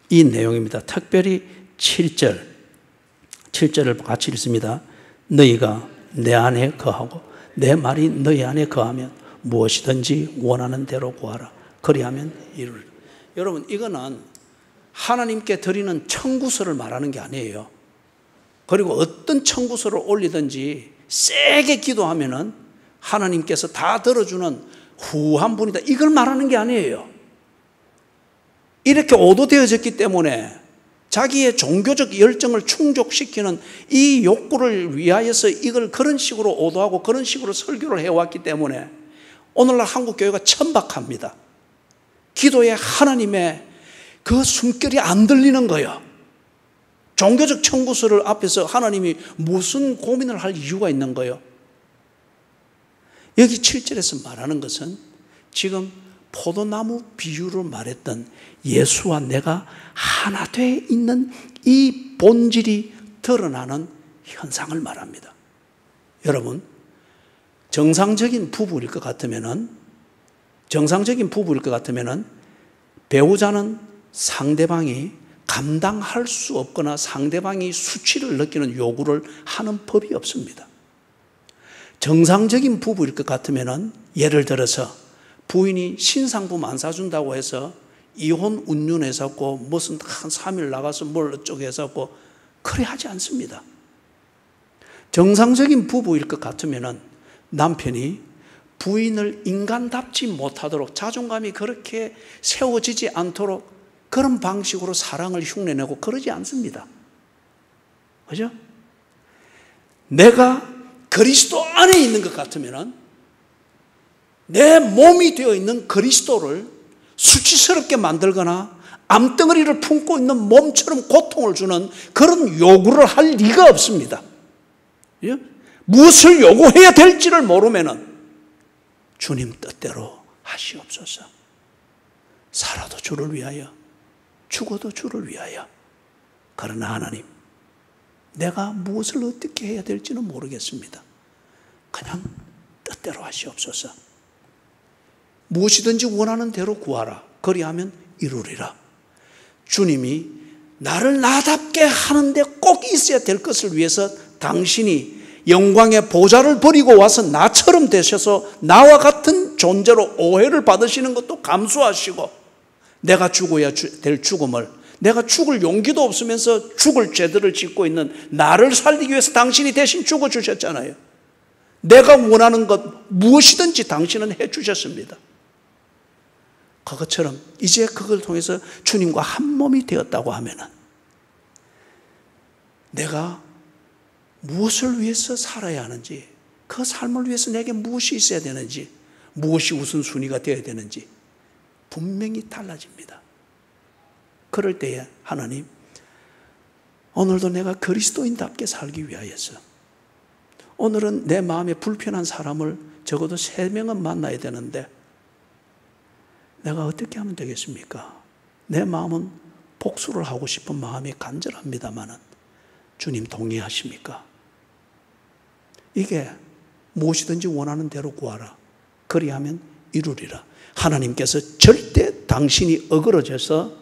이 내용입니다. 특별히 7절을 같이 읽습니다. 너희가 내 안에 거하고 내 말이 너희 안에 거하면 무엇이든지 원하는 대로 구하라. 그리하면 이루리라. 여러분, 이거는 하나님께 드리는 청구서를 말하는 게 아니에요. 그리고 어떤 청구서를 올리든지 세게 기도하면은 하나님께서 다 들어주는 후한 분이다. 이걸 말하는 게 아니에요. 이렇게 오도되어졌기 때문에 자기의 종교적 열정을 충족시키는 이 욕구를 위하여서 이걸 그런 식으로 오도하고 그런 식으로 설교를 해왔기 때문에 오늘날 한국 교회가 천박합니다. 기도에 하나님의 그 숨결이 안 들리는 거예요. 종교적 청구서를 앞에서 하나님이 무슨 고민을 할 이유가 있는 거예요. 여기 7절에서 말하는 것은 지금 포도나무 비유로 말했던 예수와 내가 하나 돼 있는 이 본질이 드러나는 현상을 말합니다. 여러분, 정상적인 부부일 것 같으면은 배우자는 상대방이 감당할 수 없거나 상대방이 수치를 느끼는 요구를 하는 법이 없습니다. 정상적인 부부일 것 같으면은 예를 들어서 부인이 신상품 안 사준다고 해서 이혼 운운해서고 무슨 한 3일 나가서 뭘 어쩌고 해서고 그래 하지 않습니다. 정상적인 부부일 것 같으면은 남편이 부인을 인간답지 못하도록 자존감이 그렇게 세워지지 않도록 그런 방식으로 사랑을 흉내내고 그러지 않습니다. 그죠? 내가 그리스도 안에 있는 것 같으면은 내 몸이 되어 있는 그리스도를 수치스럽게 만들거나 암덩어리를 품고 있는 몸처럼 고통을 주는 그런 요구를 할 리가 없습니다. 예? 무엇을 요구해야 될지를 모르면은 주님 뜻대로 하시옵소서. 살아도 주를 위하여, 죽어도 주를 위하여. 그러나 하나님, 내가 무엇을 어떻게 해야 될지는 모르겠습니다. 그냥 뜻대로 하시옵소서. 무엇이든지 원하는 대로 구하라. 그리하면 이루리라. 주님이 나를 나답게 하는데 꼭 있어야 될 것을 위해서 당신이 영광의 보좌를 버리고 와서 나처럼 되셔서 나와 같은 존재로 오해를 받으시는 것도 감수하시고 내가 죽어야 될 죽음을, 내가 죽을 용기도 없으면서 죽을 죄들을 짓고 있는 나를 살리기 위해서 당신이 대신 죽어주셨잖아요. 내가 원하는 것 무엇이든지 당신은 해주셨습니다. 그것처럼 이제 그걸 통해서 주님과 한 몸이 되었다고 하면은 내가 무엇을 위해서 살아야 하는지, 그 삶을 위해서 내게 무엇이 있어야 되는지, 무엇이 우선순위가 되어야 되는지 분명히 달라집니다. 그럴 때에 하나님, 오늘도 내가 그리스도인답게 살기 위하여서 오늘은 내 마음에 불편한 사람을 적어도 3명은 만나야 되는데 내가 어떻게 하면 되겠습니까? 내 마음은 복수를 하고 싶은 마음이 간절합니다마는 주님 동의하십니까? 이게 무엇이든지 원하는 대로 구하라. 그리하면 이루리라. 하나님께서 절대 당신이 어그러져서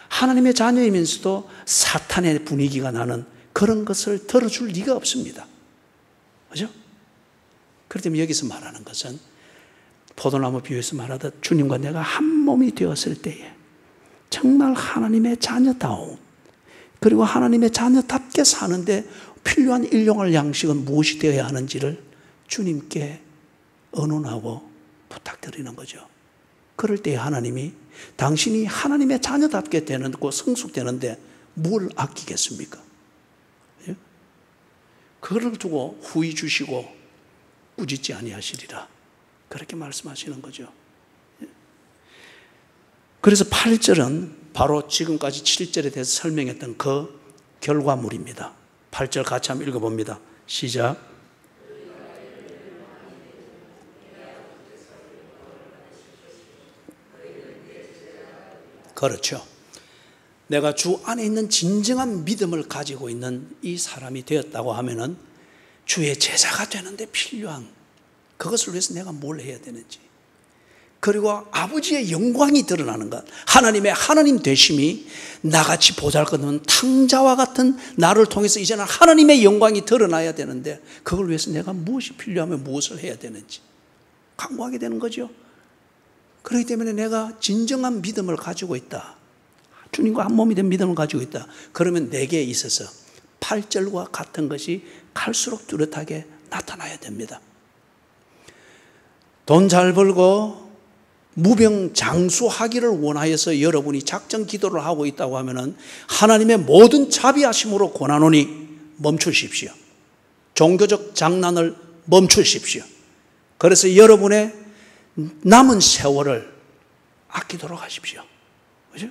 하나님의 자녀이면서도 사탄의 분위기가 나는 그런 것을 들어줄 리가 없습니다. 그죠? 그렇기 때문에 여기서 말하는 것은 포도나무 비유에서 말하듯 주님과 내가 한 몸이 되었을 때에 정말 하나님의 자녀다움, 그리고 하나님의 자녀답게 사는데 필요한 일용할 양식은 무엇이 되어야 하는지를 주님께 의논하고 부탁드리는 거죠. 그럴 때 하나님이 당신이 하나님의 자녀답게 되고 성숙되는데 뭘 아끼겠습니까? 그걸 두고 후히 주시고 꾸짖지 아니하시리라. 그렇게 말씀하시는 거죠. 그래서 8절은 바로 지금까지 7절에 대해서 설명했던 그 결과물입니다. 8절 같이 한번 읽어봅니다. 시작. 그렇죠. 내가 주 안에 있는 진정한 믿음을 가지고 있는 이 사람이 되었다고 하면은 주의 제자가 되는데 필요한 그것을 위해서 내가 뭘 해야 되는지, 그리고 아버지의 영광이 드러나는 것, 하나님의 하나님 되심이 나같이 보잘것없는 탕자와 같은 나를 통해서 이제는 하나님의 영광이 드러나야 되는데 그걸 위해서 내가 무엇이 필요하면 무엇을 해야 되는지 강구하게 되는 거죠. 그렇기 때문에 내가 진정한 믿음을 가지고 있다, 주님과 한 몸이 된 믿음을 가지고 있다, 그러면 내게 있어서 8절과 같은 것이 갈수록 뚜렷하게 나타나야 됩니다. 돈 잘 벌고 무병장수하기를 원하여서 여러분이 작정 기도를 하고 있다고 하면은 하나님의 모든 자비하심으로 권하노니 멈추십시오. 종교적 장난을 멈추십시오. 그래서 여러분의 남은 세월을 아끼도록 하십시오. 그죠?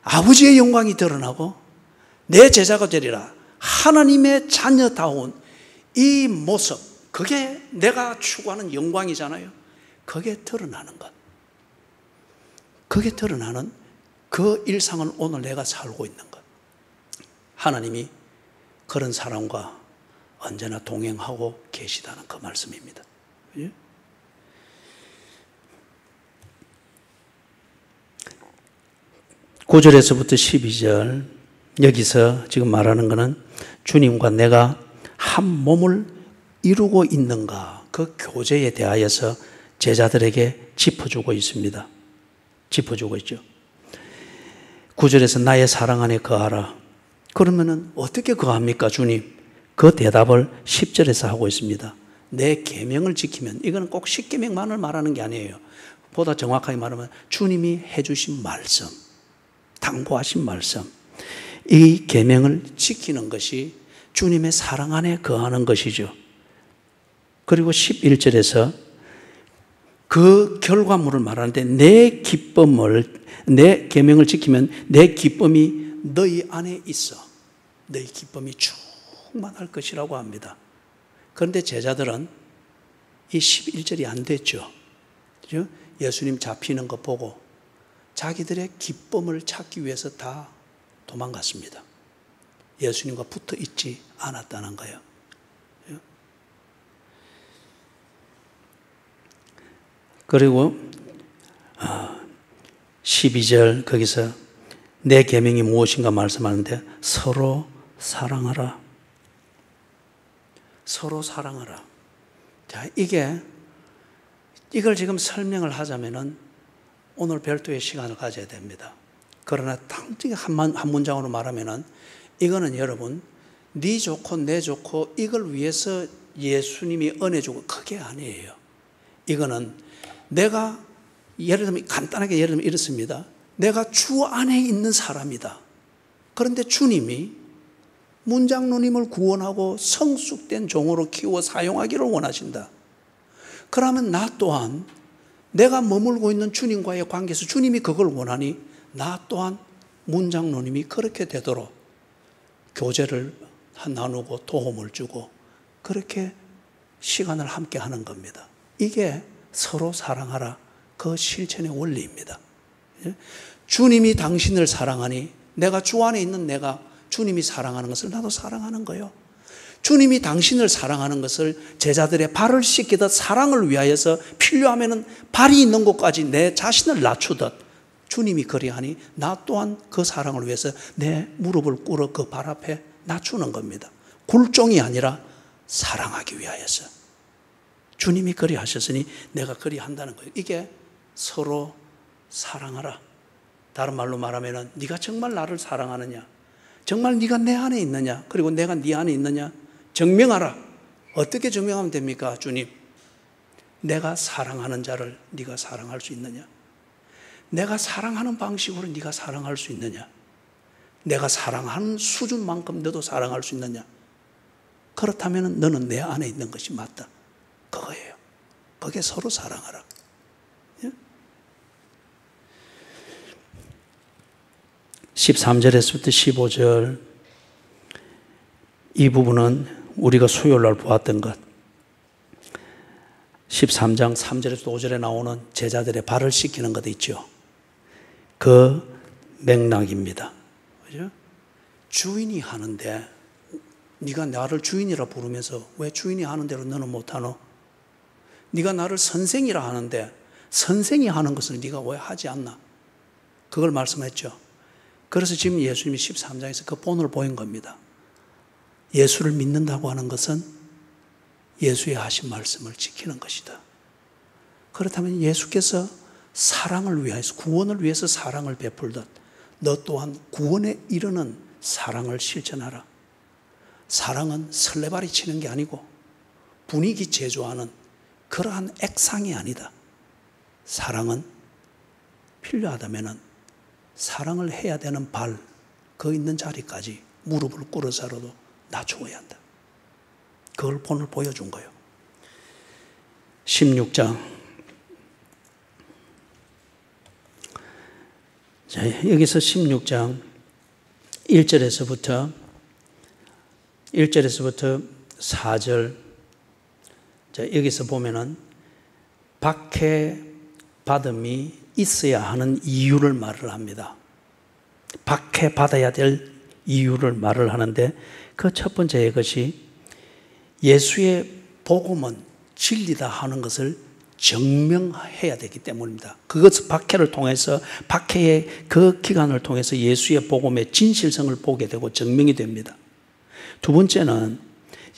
아버지의 영광이 드러나고 내 제자가 되리라. 하나님의 자녀다운 이 모습, 그게 내가 추구하는 영광이잖아요. 그게 드러나는 것. 그게 드러나는 그 일상을 오늘 내가 살고 있는 것. 하나님이 그런 사람과 언제나 동행하고 계시다는 그 말씀입니다. 예? (9절에서부터) (12절) 여기서 지금 말하는 것은 주님과 내가 한 몸을 이루고 있는가, 그 교제에 대하여서 제자들에게 짚어주고 있습니다. 짚어주고 있죠. 9절에서 나의 사랑 안에 거하라. 그러면은 어떻게 거합니까, 주님? 그 대답을 10절에서 하고 있습니다. 내 계명을 지키면, 이거는 꼭 10계명만을 말하는 게 아니에요. 보다 정확하게 말하면 주님이 해주신 말씀, 당부하신 말씀, 이 계명을 지키는 것이 주님의 사랑 안에 거하는 것이죠. 그리고 11절에서 그 결과물을 말하는데 내 계명을 지키면 내 기쁨이 너희 안에 있어. 너희 기쁨이 충만할 것이라고 합니다. 그런데 제자들은 이 11절이 안 됐죠. 예수님 잡히는 거 보고 자기들의 기쁨을 찾기 위해서 다 도망갔습니다. 예수님과 붙어 있지 않았다는 거예요. 12절 거기서 내 계명이 무엇인가 말씀하는데 서로 사랑하라. 서로 사랑하라. 자, 이걸 지금 설명을 하자면은 오늘 별도의 시간을 가져야 됩니다. 그러나 단지 한 문장으로 말하면은 이거는 여러분, 네 좋고 내 좋고 이걸 위해서 예수님이 은혜 주고 그게 아니에요. 이거는 내가 예를 들면 간단하게 예를 들면 이렇습니다. 내가 주 안에 있는 사람이다. 그런데 주님이 문장로님을 구원하고 성숙된 종으로 키워 사용하기를 원하신다. 그러면 나 또한 내가 머물고 있는 주님과의 관계에서 주님이 그걸 원하니 나 또한 문장로님이 그렇게 되도록 교제를 나누고 도움을 주고 그렇게 시간을 함께 하는 겁니다. 이게 서로 사랑하라 그 실천의 원리입니다. 주님이 당신을 사랑하니 내가 주 안에 있는 내가 주님이 사랑하는 것을 나도 사랑하는 거예요. 주님이 당신을 사랑하는 것을 제자들의 발을 씻기듯 사랑을 위하여서 필요하면 발이 있는 곳까지 내 자신을 낮추듯 주님이 그리하니 나 또한 그 사랑을 위해서 내 무릎을 꿇어 그 발 앞에 낮추는 겁니다. 굴종이 아니라 사랑하기 위하여서 주님이 그리하셨으니 내가 그리한다는 거예요. 이게 서로 사랑하라. 다른 말로 말하면 네가 정말 나를 사랑하느냐, 정말 네가 내 안에 있느냐, 그리고 내가 네 안에 있느냐 증명하라. 어떻게 증명하면 됩니까? 주님, 내가 사랑하는 자를 네가 사랑할 수 있느냐, 내가 사랑하는 방식으로 네가 사랑할 수 있느냐, 내가 사랑하는 수준만큼 너도 사랑할 수 있느냐. 그렇다면 너는 내 안에 있는 것이 맞다. 그거예요. 그게 서로 사랑하라. 13절에서부터 15절 이 부분은 우리가 수요일날 보았던 것, 13장 3절에서 5절에 나오는 제자들의 발을 씻기는 것 있죠. 그 맥락입니다. 그죠? 주인이 하는데 네가 나를 주인이라 부르면서 왜 주인이 하는 대로 너는 못하노? 네가 나를 선생이라 하는데 선생이 하는 것을 네가 왜 하지 않나? 그걸 말씀했죠. 그래서 지금 예수님이 13장에서 그 본을 보인 겁니다. 예수를 믿는다고 하는 것은 예수의 하신 말씀을 지키는 것이다. 그렇다면 예수께서 사랑을 위해서, 구원을 위해서 사랑을 베풀듯 너 또한 구원에 이르는 사랑을 실천하라. 사랑은 설레발이 치는 게 아니고 분위기 제조하는 그러한 액상이 아니다. 사랑은 필요하다면 사랑을 해야 되는 발, 그 있는 자리까지 무릎을 꿇어서라도 낮추어야 한다. 그걸 본을 보여준 거예요. 16장. 자, 여기서 16장 1절에서부터 4절. 자, 여기서 보면은 박해 받음이 있어야 하는 이유를 말을 합니다. 박해 받아야 될 이유를 말을 하는데 그 첫 번째 것이 예수의 복음은 진리다 하는 것을 증명해야 되기 때문입니다. 그것을 박해를 통해서, 박해의 그 기간을 통해서 예수의 복음의 진실성을 보게 되고 증명이 됩니다. 두 번째는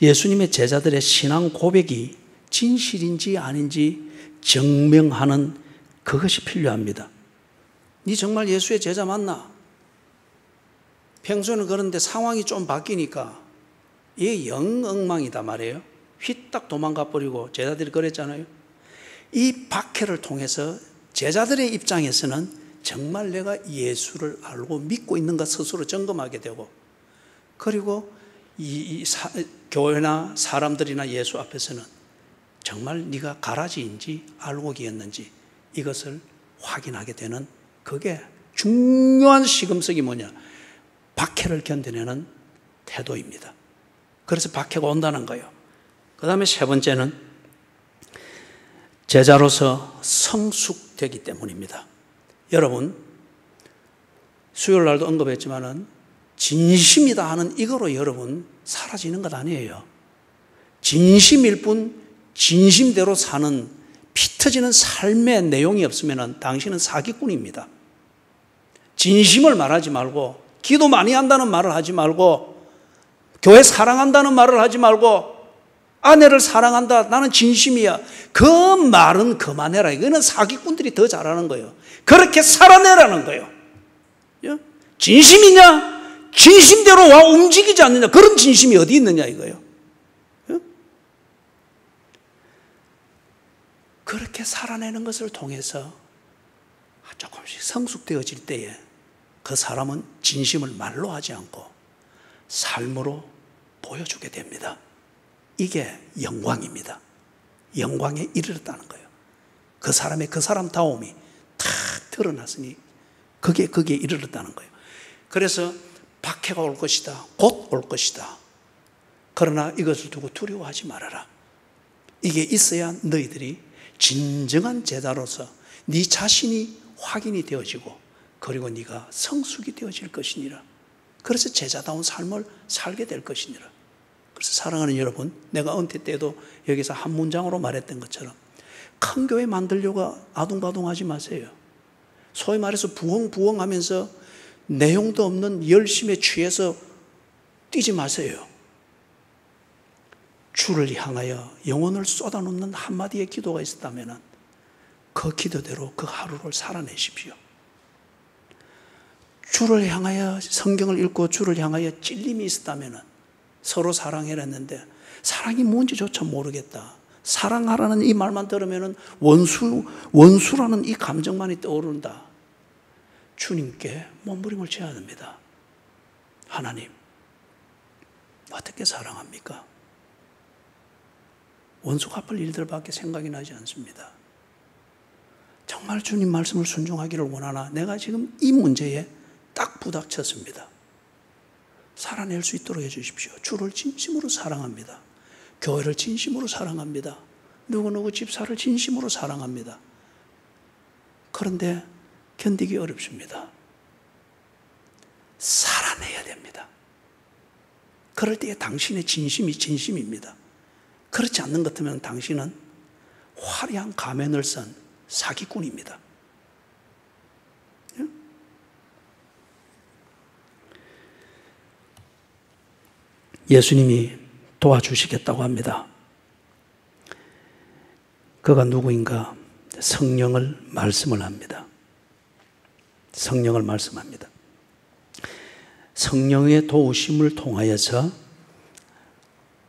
예수님의 제자들의 신앙 고백이 진실인지 아닌지 증명하는 그것이 필요합니다. 네 정말 예수의 제자 맞나? 평소에는 그런데 상황이 좀 바뀌니까 얘 영엉망이다 말이에요. 휘딱 도망가 버리고 제자들이 그랬잖아요. 이 박해를 통해서 제자들의 입장에서는 정말 내가 예수를 알고 믿고 있는가 스스로 점검하게 되고, 그리고 교회나 사람들이나 예수 앞에서는 정말 네가 가라지인지 알곡이었는지 이것을 확인하게 되는, 그게 중요한 시금석이 뭐냐? 박해를 견뎌내는 태도입니다. 그래서 박해가 온다는 거예요. 그 다음에 세 번째는 제자로서 성숙되기 때문입니다. 여러분, 수요일 날도 언급했지만은 진심이다 하는 이거로 여러분 사라지는 것 아니에요. 진심일 뿐 진심대로 사는 피 터지는 삶의 내용이 없으면 당신은 사기꾼입니다. 진심을 말하지 말고, 기도 많이 한다는 말을 하지 말고, 교회 사랑한다는 말을 하지 말고, 아내를 사랑한다, 나는 진심이야, 그 말은 그만해라. 이거는 사기꾼들이 더 잘하는 거예요. 그렇게 살아내라는 거예요. 진심이냐? 진심대로 와 움직이지 않느냐? 그런 진심이 어디 있느냐 이거예요. 그렇게 살아내는 것을 통해서 성숙되어질 때에 그 사람은 진심을 말로 하지 않고 삶으로 보여주게 됩니다. 이게 영광입니다. 영광에 이르렀다는 거예요. 그 사람의 그 사람다움이 다 드러났으니 거기에 이르렀다는 거예요. 그래서 박해가 올 것이다. 곧 올 것이다. 그러나 이것을 두고 두려워하지 말아라. 이게 있어야 너희들이 진정한 제자로서 네 자신이 확인이 되어지고 그리고 네가 성숙이 되어질 것이니라. 그래서 제자다운 삶을 살게 될 것이니라. 그래서 사랑하는 여러분, 내가 은퇴 때도 여기서 한 문장으로 말했던 것처럼 큰 교회 만들려고 아둥바둥하지 마세요. 소위 말해서 부엉부엉하면서 내용도 없는 열심에 취해서 뛰지 마세요. 주를 향하여 영혼을 쏟아놓는 한마디의 기도가 있었다면 그 기도대로 그 하루를 살아내십시오. 주를 향하여 성경을 읽고 주를 향하여 찔림이 있었다면 서로 사랑해라 했는데 사랑이 뭔지조차 모르겠다. 사랑하라는 이 말만 들으면 원수라는 이 감정만이 떠오른다. 주님께 몸부림을 쳐야 됩니다. 하나님, 어떻게 사랑합니까? 원수 갚을 일들밖에 생각이 나지 않습니다. 정말 주님 말씀을 순종하기를 원하나 내가 지금 이 문제에 딱 부닥쳤습니다. 살아낼 수 있도록 해주십시오. 주를 진심으로 사랑합니다. 교회를 진심으로 사랑합니다. 누구누구 집사를 진심으로 사랑합니다. 그런데 견디기 어렵습니다. 살아내야 됩니다. 그럴 때에 당신의 진심이 진심입니다. 그렇지 않는 것 같으면 당신은 화려한 가면을 쓴 사기꾼입니다. 예수님이 도와주시겠다고 합니다. 그가 누구인가? 성령을 말씀을 합니다. 성령을 말씀합니다. 성령의 도우심을 통하여서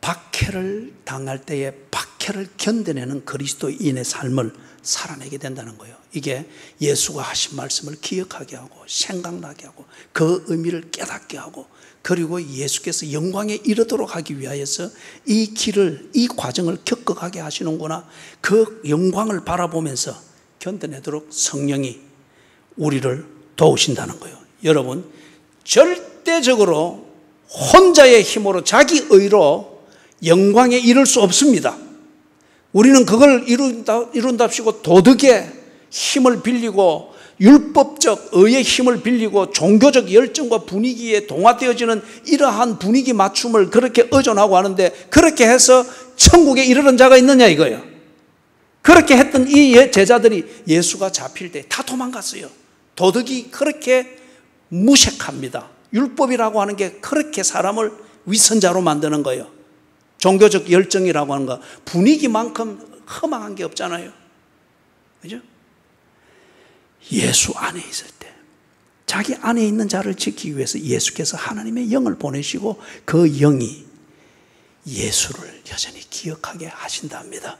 박해를 당할 때에 박해를 견뎌내는 그리스도인의 삶을 살아내게 된다는 거예요. 이게 예수가 하신 말씀을 기억하게 하고 생각나게 하고 그 의미를 깨닫게 하고 그리고 예수께서 영광에 이르도록 하기 위하여서 이 길을, 이 과정을 겪어가게 하시는구나. 그 영광을 바라보면서 견뎌내도록 성령이 우리를 도우신다는 거예요. 여러분, 절대적으로 혼자의 힘으로 자기 의로 영광에 이를 수 없습니다. 우리는 그걸 이룬답시고 도덕의 힘을 빌리고 율법적 의의 힘을 빌리고 종교적 열정과 분위기에 동화되어지는 이러한 분위기 맞춤을 그렇게 의존하고 하는데 그렇게 해서 천국에 이르는 자가 있느냐 이거예요. 그렇게 했던 이 제자들이 예수가 잡힐 때 다 도망갔어요. 도덕이 그렇게 무색합니다. 율법이라고 하는 게 그렇게 사람을 위선자로 만드는 거예요. 종교적 열정이라고 하는 거 분위기만큼 험악한 게 없잖아요. 그죠? 예수 안에 있을 때 자기 안에 있는 자를 지키기 위해서 예수께서 하나님의 영을 보내시고 그 영이 예수를 여전히 기억하게 하신답니다.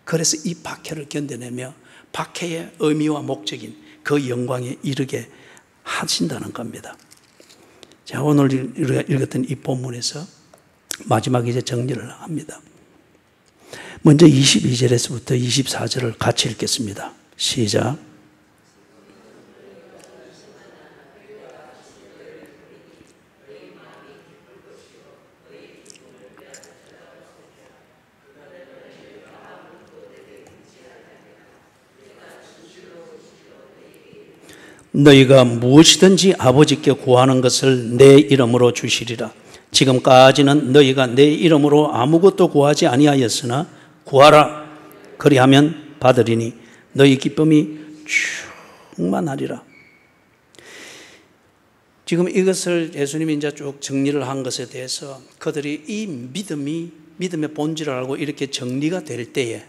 그래서 이 박해를 견뎌내며 박해의 의미와 목적인 그 영광에 이르게 하신다는 겁니다. 자, 오늘 읽었던 이 본문에서 마지막에 이제 정리를 합니다. 먼저 22절에서부터 24절을 같이 읽겠습니다. 시작. 너희가 무엇이든지 아버지께 구하는 것을 내 이름으로 주시리라. 지금까지는 너희가 내 이름으로 아무것도 구하지 아니하였으나 구하라. 그리하면 받으리니 너희 기쁨이 충만하리라. 지금 이것을 예수님이 이제 쭉 정리를 한 것에 대해서 그들이 이 믿음의 본질을 알고 이렇게 정리가 될 때에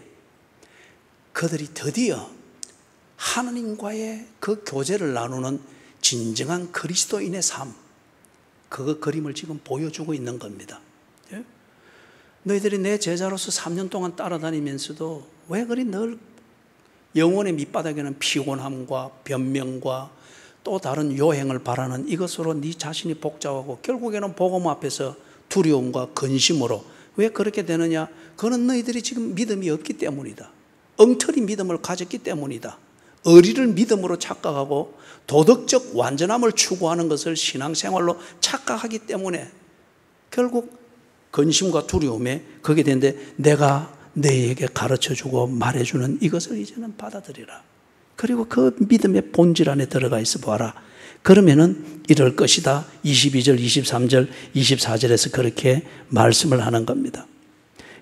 그들이 드디어 하나님과의 그 교제를 나누는 진정한 그리스도인의 삶, 그 그림을 지금 보여주고 있는 겁니다. 예? 너희들이 내 제자로서 3년 동안 따라다니면서도 왜 그리 늘 영혼의 밑바닥에는 피곤함과 변명과 또 다른 요행을 바라는 이것으로 네 자신이 복잡하고 결국에는 복음 앞에서 두려움과 근심으로 왜 그렇게 되느냐? 그는 너희들이 지금 믿음이 없기 때문이다. 엉터리 믿음을 가졌기 때문이다. 의리를 믿음으로 착각하고 도덕적 완전함을 추구하는 것을 신앙생활로 착각하기 때문에 결국 근심과 두려움에 거기에 되는데 내가 너희에게 가르쳐주고 말해주는 이것을 이제는 받아들이라. 그리고 그 믿음의 본질 안에 들어가 있어 봐라. 그러면은 이럴 것이다. 22절, 23절, 24절에서 그렇게 말씀을 하는 겁니다.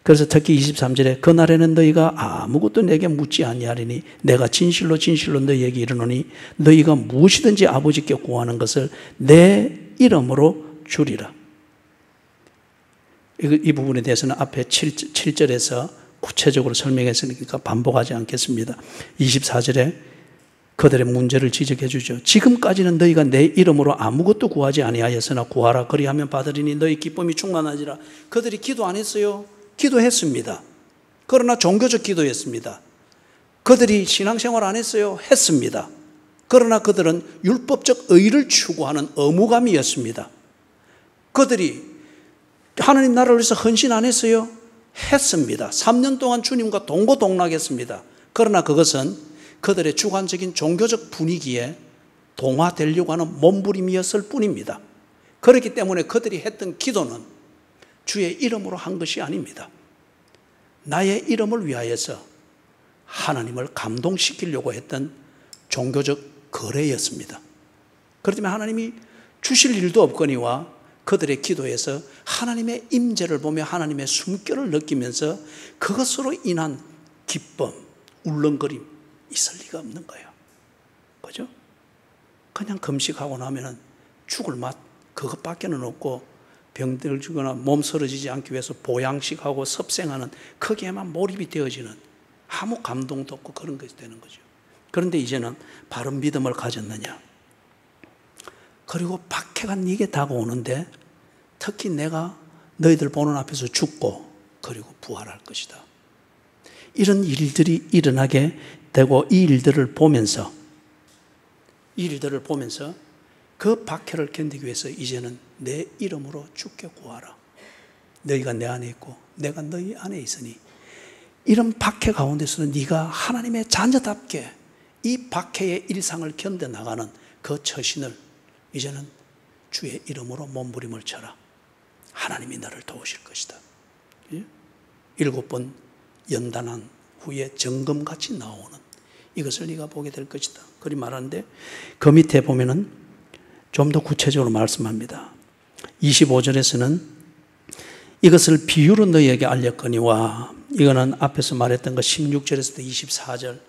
그래서 특히 23절에 그날에는 너희가 아무것도 내게 묻지 아니하리니 내가 진실로 진실로 너희에게 이르노니 너희가 무엇이든지 아버지께 구하는 것을 내 이름으로 주리라. 이 부분에 대해서는 앞에 7절에서 구체적으로 설명했으니까 반복하지 않겠습니다. 24절에 그들의 문제를 지적해 주죠. 지금까지는 너희가 내 이름으로 아무것도 구하지 아니하였으나 구하라 그리하면 받으리니 너희 기쁨이 충만하지라. 그들이 기도 안 했어요? 기도했습니다. 그러나 종교적 기도였습니다. 그들이 신앙생활 안 했어요? 했습니다. 그러나 그들은 율법적 의를 추구하는 의무감이었습니다. 그들이 하나님 나라를 위해서 헌신 안 했어요? 했습니다. 3년 동안 주님과 동고동락했습니다. 그러나 그것은 그들의 주관적인 종교적 분위기에 동화되려고 하는 몸부림이었을 뿐입니다. 그렇기 때문에 그들이 했던 기도는 주의 이름으로 한 것이 아닙니다. 나의 이름을 위하여서 하나님을 감동시키려고 했던 종교적 거래였습니다. 그렇지만 하나님이 주실 일도 없거니와 그들의 기도에서 하나님의 임재를 보며 하나님의 숨결을 느끼면서 그것으로 인한 기쁨, 울렁거림 있을 리가 없는 거예요. 그죠? 그냥 금식하고 나면은 죽을 맛 그것밖에는 없고 병들 주거나 몸 쓰러지지 않기 위해서 보양식하고 섭생하는 거기에만 몰입이 되어지는 아무 감동도 없고 그런 것이 되는 거죠. 그런데 이제는 바른 믿음을 가졌느냐? 그리고 박해가 네게 다가오는데 특히 내가 너희들 보는 앞에서 죽고 그리고 부활할 것이다. 이런 일들이 일어나게 되고 이 일들을 보면서 그 박해를 견디기 위해서 이제는 내 이름으로 주께 구하라. 너희가 내 안에 있고 내가 너희 안에 있으니 이런 박해 가운데서는 네가 하나님의 자녀답게 이 박해의 일상을 견뎌나가는 그 처신을 이제는 주의 이름으로 몸부림을 쳐라. 하나님이 너를 도우실 것이다. 7번 연단한 후에 정금같이 나오는 이것을 네가 보게 될 것이다. 그리 말하는데 그 밑에 보면은 좀 더 구체적으로 말씀합니다. 25절에서는 이것을 비유로 너희에게 알렸거니와 이거는 앞에서 말했던 거 16절에서 24절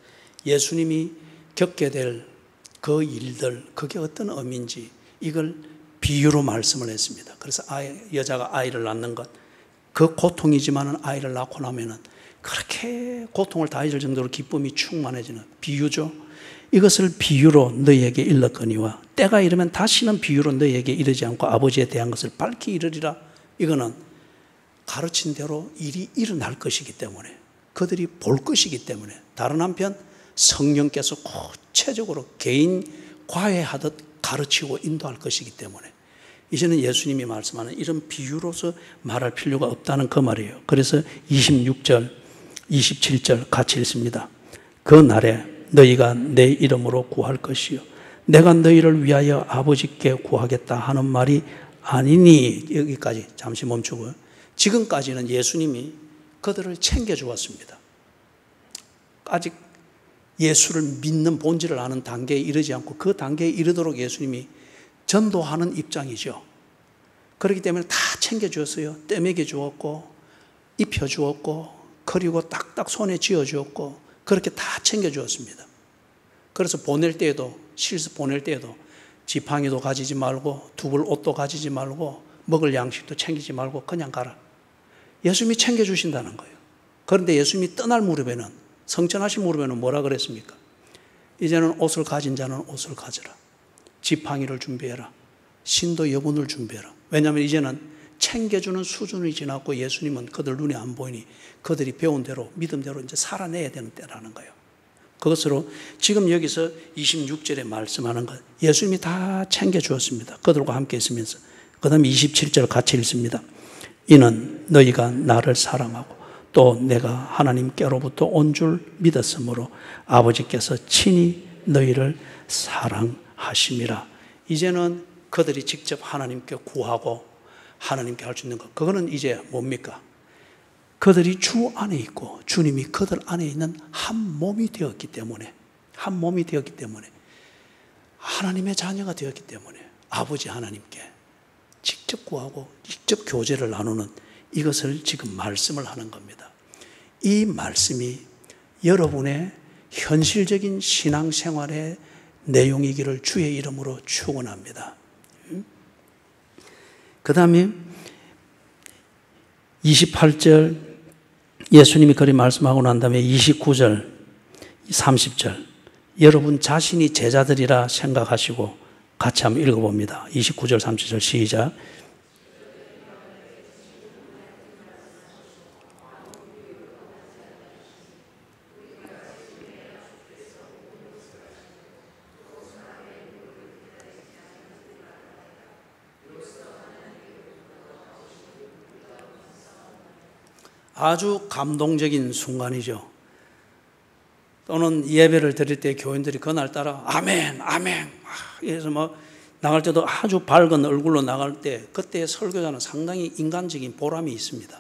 예수님이 겪게 될 그 일들 그게 어떤 의미인지 이걸 비유로 말씀을 했습니다. 그래서 여자가 아이를 낳는 것 그 고통이지만은 아이를 낳고 나면은 그렇게 고통을 다 잊을 정도로 기쁨이 충만해지는 비유죠. 이것을 비유로 너희에게 일렀거니와 때가 이르면 다시는 비유로 너희에게 이르지 않고 아버지에 대한 것을 밝히 이르리라. 이거는 가르친 대로 일이 일어날 것이기 때문에 그들이 볼 것이기 때문에 다른 한편 성령께서 구체적으로 개인 과외하듯 가르치고 인도할 것이기 때문에 이제는 예수님이 말씀하는 이런 비유로서 말할 필요가 없다는 그 말이에요. 그래서 26절, 27절 같이 읽습니다. 그 날에 너희가 내 이름으로 구할 것이요 내가 너희를 위하여 아버지께 구하겠다 하는 말이 아니니. 여기까지 잠시 멈추고요. 지금까지는 예수님이 그들을 챙겨주었습니다. 아직 예수를 믿는 본질을 아는 단계에 이르지 않고 그 단계에 이르도록 예수님이 전도하는 입장이죠. 그렇기 때문에 다 챙겨주었어요. 떼매겨 주었고 입혀 주었고 그리고 딱딱 손에 쥐어 주었고 그렇게 다 챙겨주었습니다. 그래서 보낼 때에도 실습 보낼 때에도 지팡이도 가지지 말고 두벌 옷도 가지지 말고 먹을 양식도 챙기지 말고 그냥 가라. 예수님이 챙겨주신다는 거예요. 그런데 예수님이 떠날 무렵에는 성천하신 무렵에는 뭐라 그랬습니까? 이제는 옷을 가진 자는 옷을 가져라. 지팡이를 준비해라. 신도 여분을 준비해라. 왜냐하면 이제는 챙겨주는 수준이 지났고 예수님은 그들 눈에 안 보이니 그들이 배운 대로 믿음대로 이제 살아내야 되는 때라는 거예요. 그것으로 지금 여기서 26절에 말씀하는 것, 예수님이 다 챙겨주었습니다. 그들과 함께 있으면서. 그 다음에 27절 같이 읽습니다. 이는 너희가 나를 사랑하고 또 내가 하나님께로부터 온 줄 믿었으므로 아버지께서 친히 너희를 사랑하심이라. 이제는 그들이 직접 하나님께 구하고 하나님께 할 수 있는 것, 그거는 이제 뭡니까? 그들이 주 안에 있고 주님이 그들 안에 있는 한 몸이 되었기 때문에, 한 몸이 되었기 때문에, 하나님의 자녀가 되었기 때문에 아버지 하나님께 직접 구하고 직접 교제를 나누는, 이것을 지금 말씀을 하는 겁니다. 이 말씀이 여러분의 현실적인 신앙생활의 내용이기를 주의 이름으로 축원합니다. 그 다음에 28절 예수님이 그리 말씀하고 난 다음에 29절, 30절, 여러분 자신이 제자들이라 생각하시고 같이 한번 읽어봅니다. 29절, 30절 시작. 아주 감동적인 순간이죠. 또는 예배를 드릴 때 교인들이 그날따라 아멘, 아멘, 이래서 뭐 나갈 때도 아주 밝은 얼굴로 나갈 때, 그때 설교자는 상당히 인간적인 보람이 있습니다.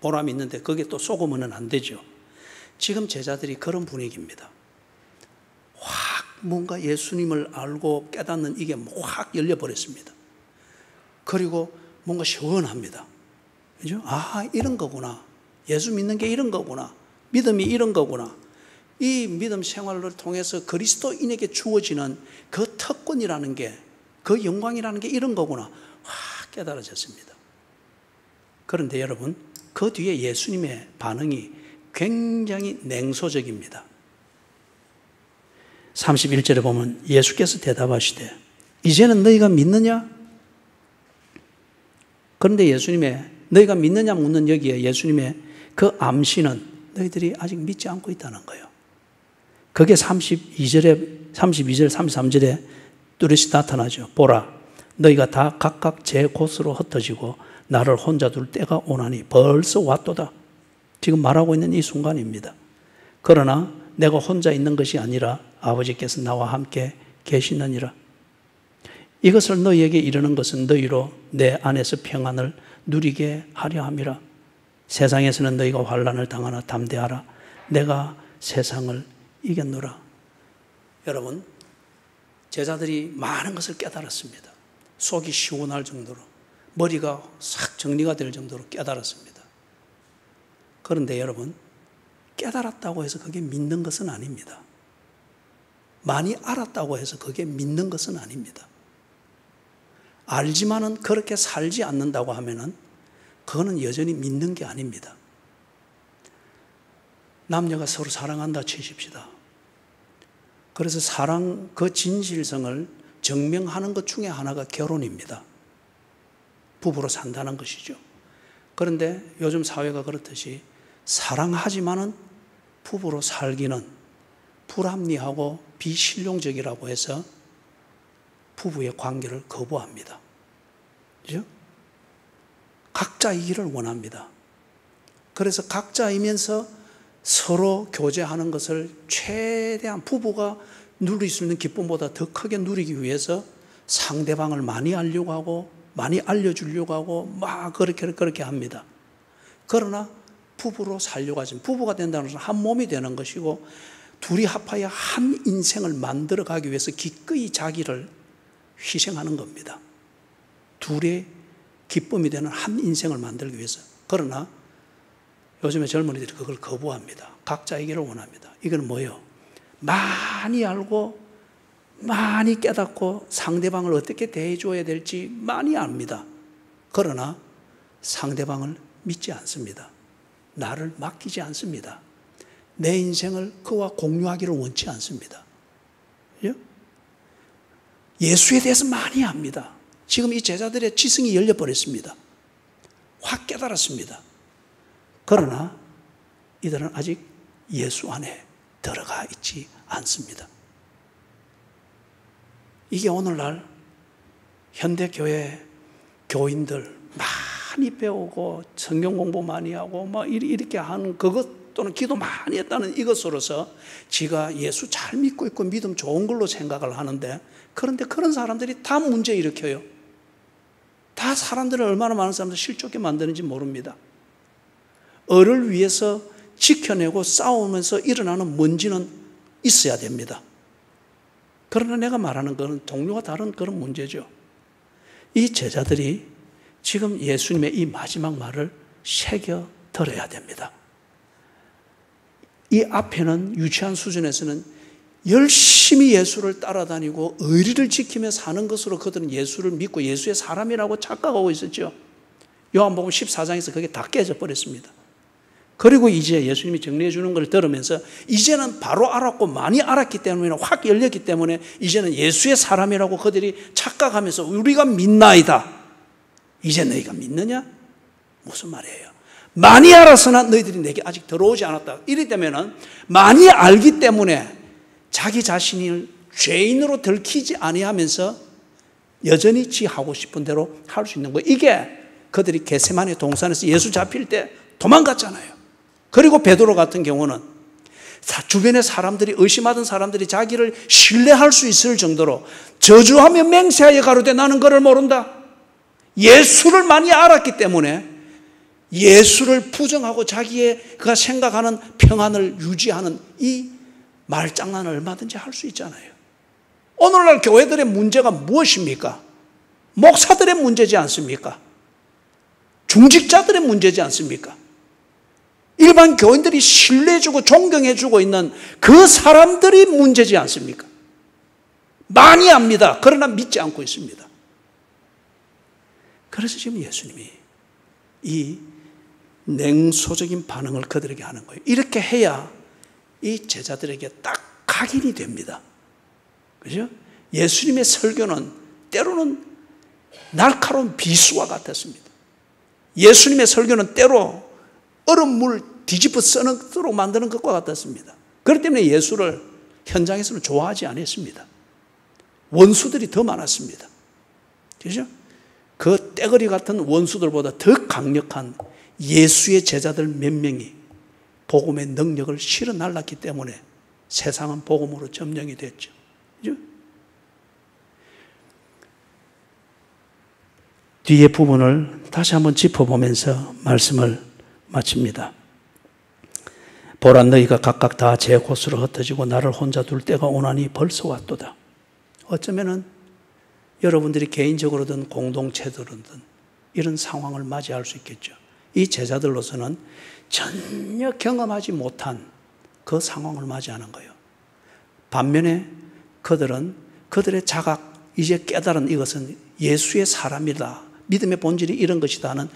보람이 있는데 거기에 또 속으면 안 되죠. 지금 제자들이 그런 분위기입니다. 확 뭔가 예수님을 알고 깨닫는 이게 확 열려버렸습니다. 그리고 뭔가 시원합니다. 그죠? 아, 이런 거구나. 예수 믿는 게 이런 거구나. 믿음이 이런 거구나. 이 믿음 생활을 통해서 그리스도인에게 주어지는 그 특권이라는 게, 그 영광이라는 게 이런 거구나. 확 깨달아졌습니다. 그런데 여러분, 그 뒤에 예수님의 반응이 굉장히 냉소적입니다. 31절에 보면 예수께서 대답하시되 이제는 너희가 믿느냐? 그런데 예수님의 너희가 믿느냐 묻는 여기에 예수님의 그 암시는 너희들이 아직 믿지 않고 있다는 거예요. 그게 32절, 33절에 뚜렷이 나타나죠. 보라, 너희가 다 각각 제 곳으로 흩어지고 나를 혼자 둘 때가 오나니 벌써 왔도다. 지금 말하고 있는 이 순간입니다. 그러나 내가 혼자 있는 것이 아니라 아버지께서 나와 함께 계시느니라. 이것을 너희에게 이르는 것은 너희로 내 안에서 평안을 누리게 하려 함이라. 세상에서는 너희가 환난을 당하나 담대하라. 내가 세상을 이겼노라. 여러분, 제자들이 많은 것을 깨달았습니다. 속이 시원할 정도로, 머리가 싹 정리가 될 정도로 깨달았습니다. 그런데 여러분, 깨달았다고 해서 그게 믿는 것은 아닙니다. 많이 알았다고 해서 그게 믿는 것은 아닙니다. 알지만은 그렇게 살지 않는다고 하면은 그거는 여전히 믿는 게 아닙니다. 남녀가 서로 사랑한다 치십시다. 그래서 사랑 그 진실성을 증명하는 것 중에 하나가 결혼입니다. 부부로 산다는 것이죠. 그런데 요즘 사회가 그렇듯이 사랑하지만은 부부로 살기는 불합리하고 비실용적이라고 해서 부부의 관계를 거부합니다. 그죠? 각자이기를 원합니다. 그래서 각자이면서 서로 교제하는 것을 최대한 부부가 누릴 수 있는 기쁨보다 더 크게 누리기 위해서 상대방을 많이 알려고 하고 많이 알려주려고 하고 막 그렇게 합니다. 그러나 부부로 살려고 하지만 부부가 된다는 것은 한 몸이 되는 것이고 둘이 합하여 한 인생을 만들어가기 위해서 기꺼이 자기를 희생하는 겁니다. 둘의 기쁨이 되는 한 인생을 만들기 위해서. 그러나 요즘에 젊은이들이 그걸 거부합니다. 각자이기를 원합니다. 이건 뭐예요? 많이 알고 많이 깨닫고 상대방을 어떻게 대해줘야 될지 많이 압니다. 그러나 상대방을 믿지 않습니다. 나를 맡기지 않습니다. 내 인생을 그와 공유하기를 원치 않습니다. 예수에 대해서 많이 압니다. 지금 이 제자들의 지성이 열려버렸습니다. 확 깨달았습니다. 그러나 이들은 아직 예수 안에 들어가 있지 않습니다. 이게 오늘날 현대교회 교인들 많이 배우고 성경 공부 많이 하고 막 이렇게 하는 그것 또는 기도 많이 했다는 이것으로서 지가 예수 잘 믿고 있고 믿음 좋은 걸로 생각을 하는데, 그런데 그런 사람들이 다 문제 일으켜요. 다 사람들을 얼마나 많은 사람들 실족게 만드는지 모릅니다. 을을 위해서 지켜내고 싸우면서 일어나는 문제는 있어야 됩니다. 그러나 내가 말하는 것은 동료와 다른 그런 문제죠. 이 제자들이 지금 예수님의 이 마지막 말을 새겨 들어야 됩니다. 이 앞에는 유치한 수준에서는 열심히 예수를 따라다니고 의리를 지키며 사는 것으로 그들은 예수를 믿고 예수의 사람이라고 착각하고 있었죠. 요한복음 14장에서 그게 다 깨져버렸습니다. 그리고 이제 예수님이 정리해 주는 걸 들으면서 이제는 바로 알았고 많이 알았기 때문에 확 열렸기 때문에 이제는 예수의 사람이라고 그들이 착각하면서 우리가 믿나이다. 이제 너희가 믿느냐? 무슨 말이에요? 많이 알았으나 너희들이 내게 아직 들어오지 않았다. 이리 되면은 많이 알기 때문에 자기 자신을 죄인으로 들키지 아니하면서 여전히 지 하고 싶은 대로 할 수 있는 거예요. 이게 그들이 겟세마네 동산에서 예수 잡힐 때 도망갔잖아요. 그리고 베드로 같은 경우는 주변의 사람들이 의심하던 사람들이 자기를 신뢰할 수 있을 정도로 저주하며 맹세하여 가로되 나는 그를 모른다. 예수를 많이 알았기 때문에 예수를 부정하고 자기가 생각하는 평안을 유지하는 이 말장난을 얼마든지 할 수 있잖아요. 오늘날 교회들의 문제가 무엇입니까? 목사들의 문제지 않습니까? 중직자들의 문제지 않습니까? 일반 교인들이 신뢰해주고 존경해주고 있는 그 사람들이 문제지 않습니까? 많이 압니다. 그러나 믿지 않고 있습니다. 그래서 지금 예수님이 이 냉소적인 반응을 그들에게 하는 거예요. 이렇게 해야 이 제자들에게 딱 각인이 됩니다. 그죠? 예수님의 설교는 때로는 날카로운 비수와 같았습니다. 예수님의 설교는 때로 얼음물 뒤집어 써놓도록 만드는 것과 같았습니다. 그렇기 때문에 예수를 현장에서는 좋아하지 않았습니다. 원수들이 더 많았습니다. 그죠? 그 떼거리 같은 원수들보다 더 강력한 예수의 제자들 몇 명이 복음의 능력을 실어 날랐기 때문에 세상은 복음으로 점령이 됐죠. 그죠? 뒤에 부분을 다시 한번 짚어보면서 말씀을 마칩니다. 보라 너희가 각각 다 제 곳으로 흩어지고 나를 혼자 둘 때가 오나니 벌써 왔도다. 어쩌면은 여러분들이 개인적으로든 공동체들로든 이런 상황을 맞이할 수 있겠죠. 이 제자들로서는 전혀 경험하지 못한 그 상황을 맞이하는 거예요. 반면에 그들은 그들의 자각, 이제 깨달은 이것은 예수의 사람이다, 믿음의 본질이 이런 것이다 하는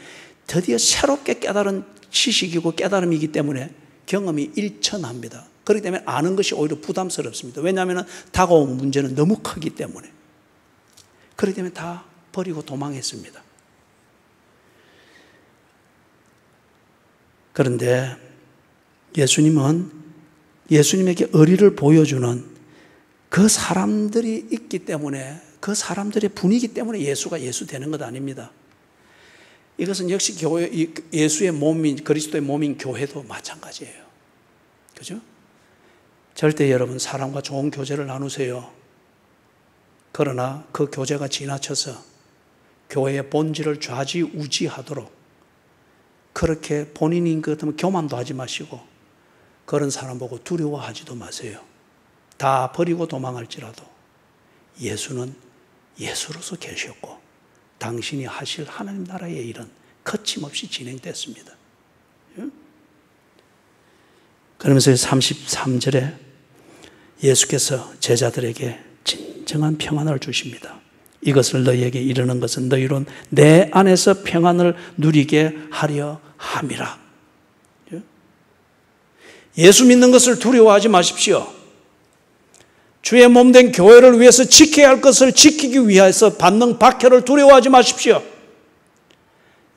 드디어 새롭게 깨달은 지식이고 깨달음이기 때문에 경험이 일천합니다. 그렇기 때문에 아는 것이 오히려 부담스럽습니다. 왜냐하면 다가온 문제는 너무 크기 때문에. 그렇기 때문에 다 버리고 도망했습니다. 그런데 예수님은 예수님에게 의리를 보여주는 그 사람들이 있기 때문에, 그 사람들의 분위기 때문에 예수가 예수 되는 것 아닙니다. 이것은 역시 교회, 예수의 몸인, 그리스도의 몸인 교회도 마찬가지예요. 그죠? 절대 여러분 사람과 좋은 교제를 나누세요. 그러나 그 교제가 지나쳐서 교회의 본질을 좌지우지하도록 그렇게 본인인 것 같으면 교만도 하지 마시고 그런 사람 보고 두려워하지도 마세요. 다 버리고 도망할지라도 예수는 예수로서 계셨고 당신이 하실 하나님 나라의 일은 거침없이 진행됐습니다. 그러면서 33절에 예수께서 제자들에게 진정한 평안을 주십니다. 이것을 너희에게 이르는 것은 너희로 내 안에서 평안을 누리게 하려 함이라. 예수 믿는 것을 두려워하지 마십시오. 주의 몸된 교회를 위해서 지켜야 할 것을 지키기 위해서 받는 박해를 두려워하지 마십시오.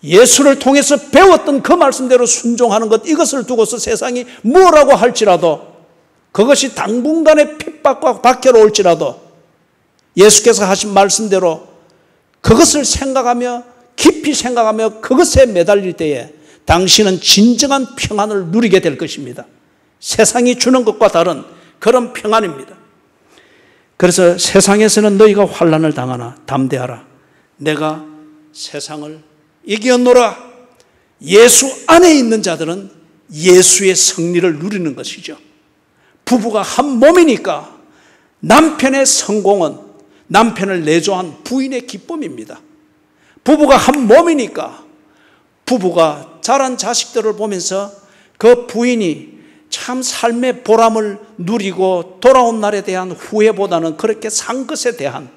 예수를 통해서 배웠던 그 말씀대로 순종하는 것, 이것을 두고서 세상이 뭐라고 할지라도 그것이 당분간의 핍박과 박해로 올지라도 예수께서 하신 말씀대로 그것을 생각하며 깊이 생각하며 그것에 매달릴 때에 당신은 진정한 평안을 누리게 될 것입니다. 세상이 주는 것과 다른 그런 평안입니다. 그래서 세상에서는 너희가 환난을 당하나 담대하라. 내가 세상을 이겼노라. 예수 안에 있는 자들은 예수의 승리를 누리는 것이죠. 부부가 한 몸이니까 남편의 성공은 남편을 내조한 부인의 기쁨입니다. 부부가 한 몸이니까 부부가 자란 자식들을 보면서 그 부인이 참 삶의 보람을 누리고 돌아온 날에 대한 후회보다는 그렇게 산 것에 대한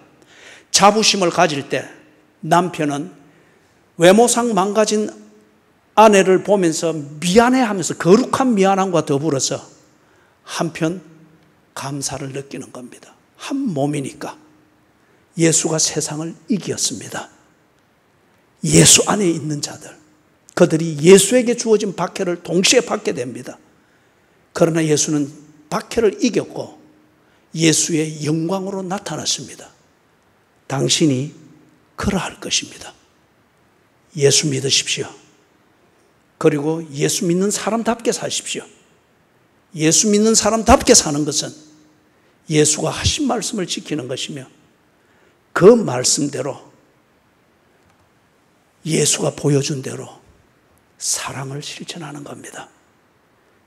자부심을 가질 때 남편은 외모상 망가진 아내를 보면서 미안해하면서 거룩한 미안함과 더불어서 한편 감사를 느끼는 겁니다. 한 몸이니까 예수가 세상을 이겼습니다. 예수 안에 있는 자들, 그들이 예수에게 주어진 박해를 동시에 받게 됩니다. 그러나 예수는 박해를 이겼고 예수의 영광으로 나타났습니다. 당신이 그러할 것입니다. 예수 믿으십시오. 그리고 예수 믿는 사람답게 사십시오. 예수 믿는 사람답게 사는 것은 예수가 하신 말씀을 지키는 것이며 그 말씀대로 예수가 보여준 대로 사랑을 실천하는 겁니다.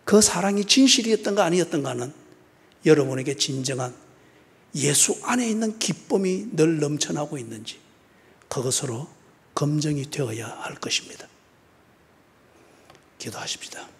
그 사랑이 진실이었던가 아니었던가는 여러분에게 진정한 예수 안에 있는 기쁨이 늘 넘쳐나고 있는지 그것으로 검증이 되어야 할 것입니다. 기도하십시다.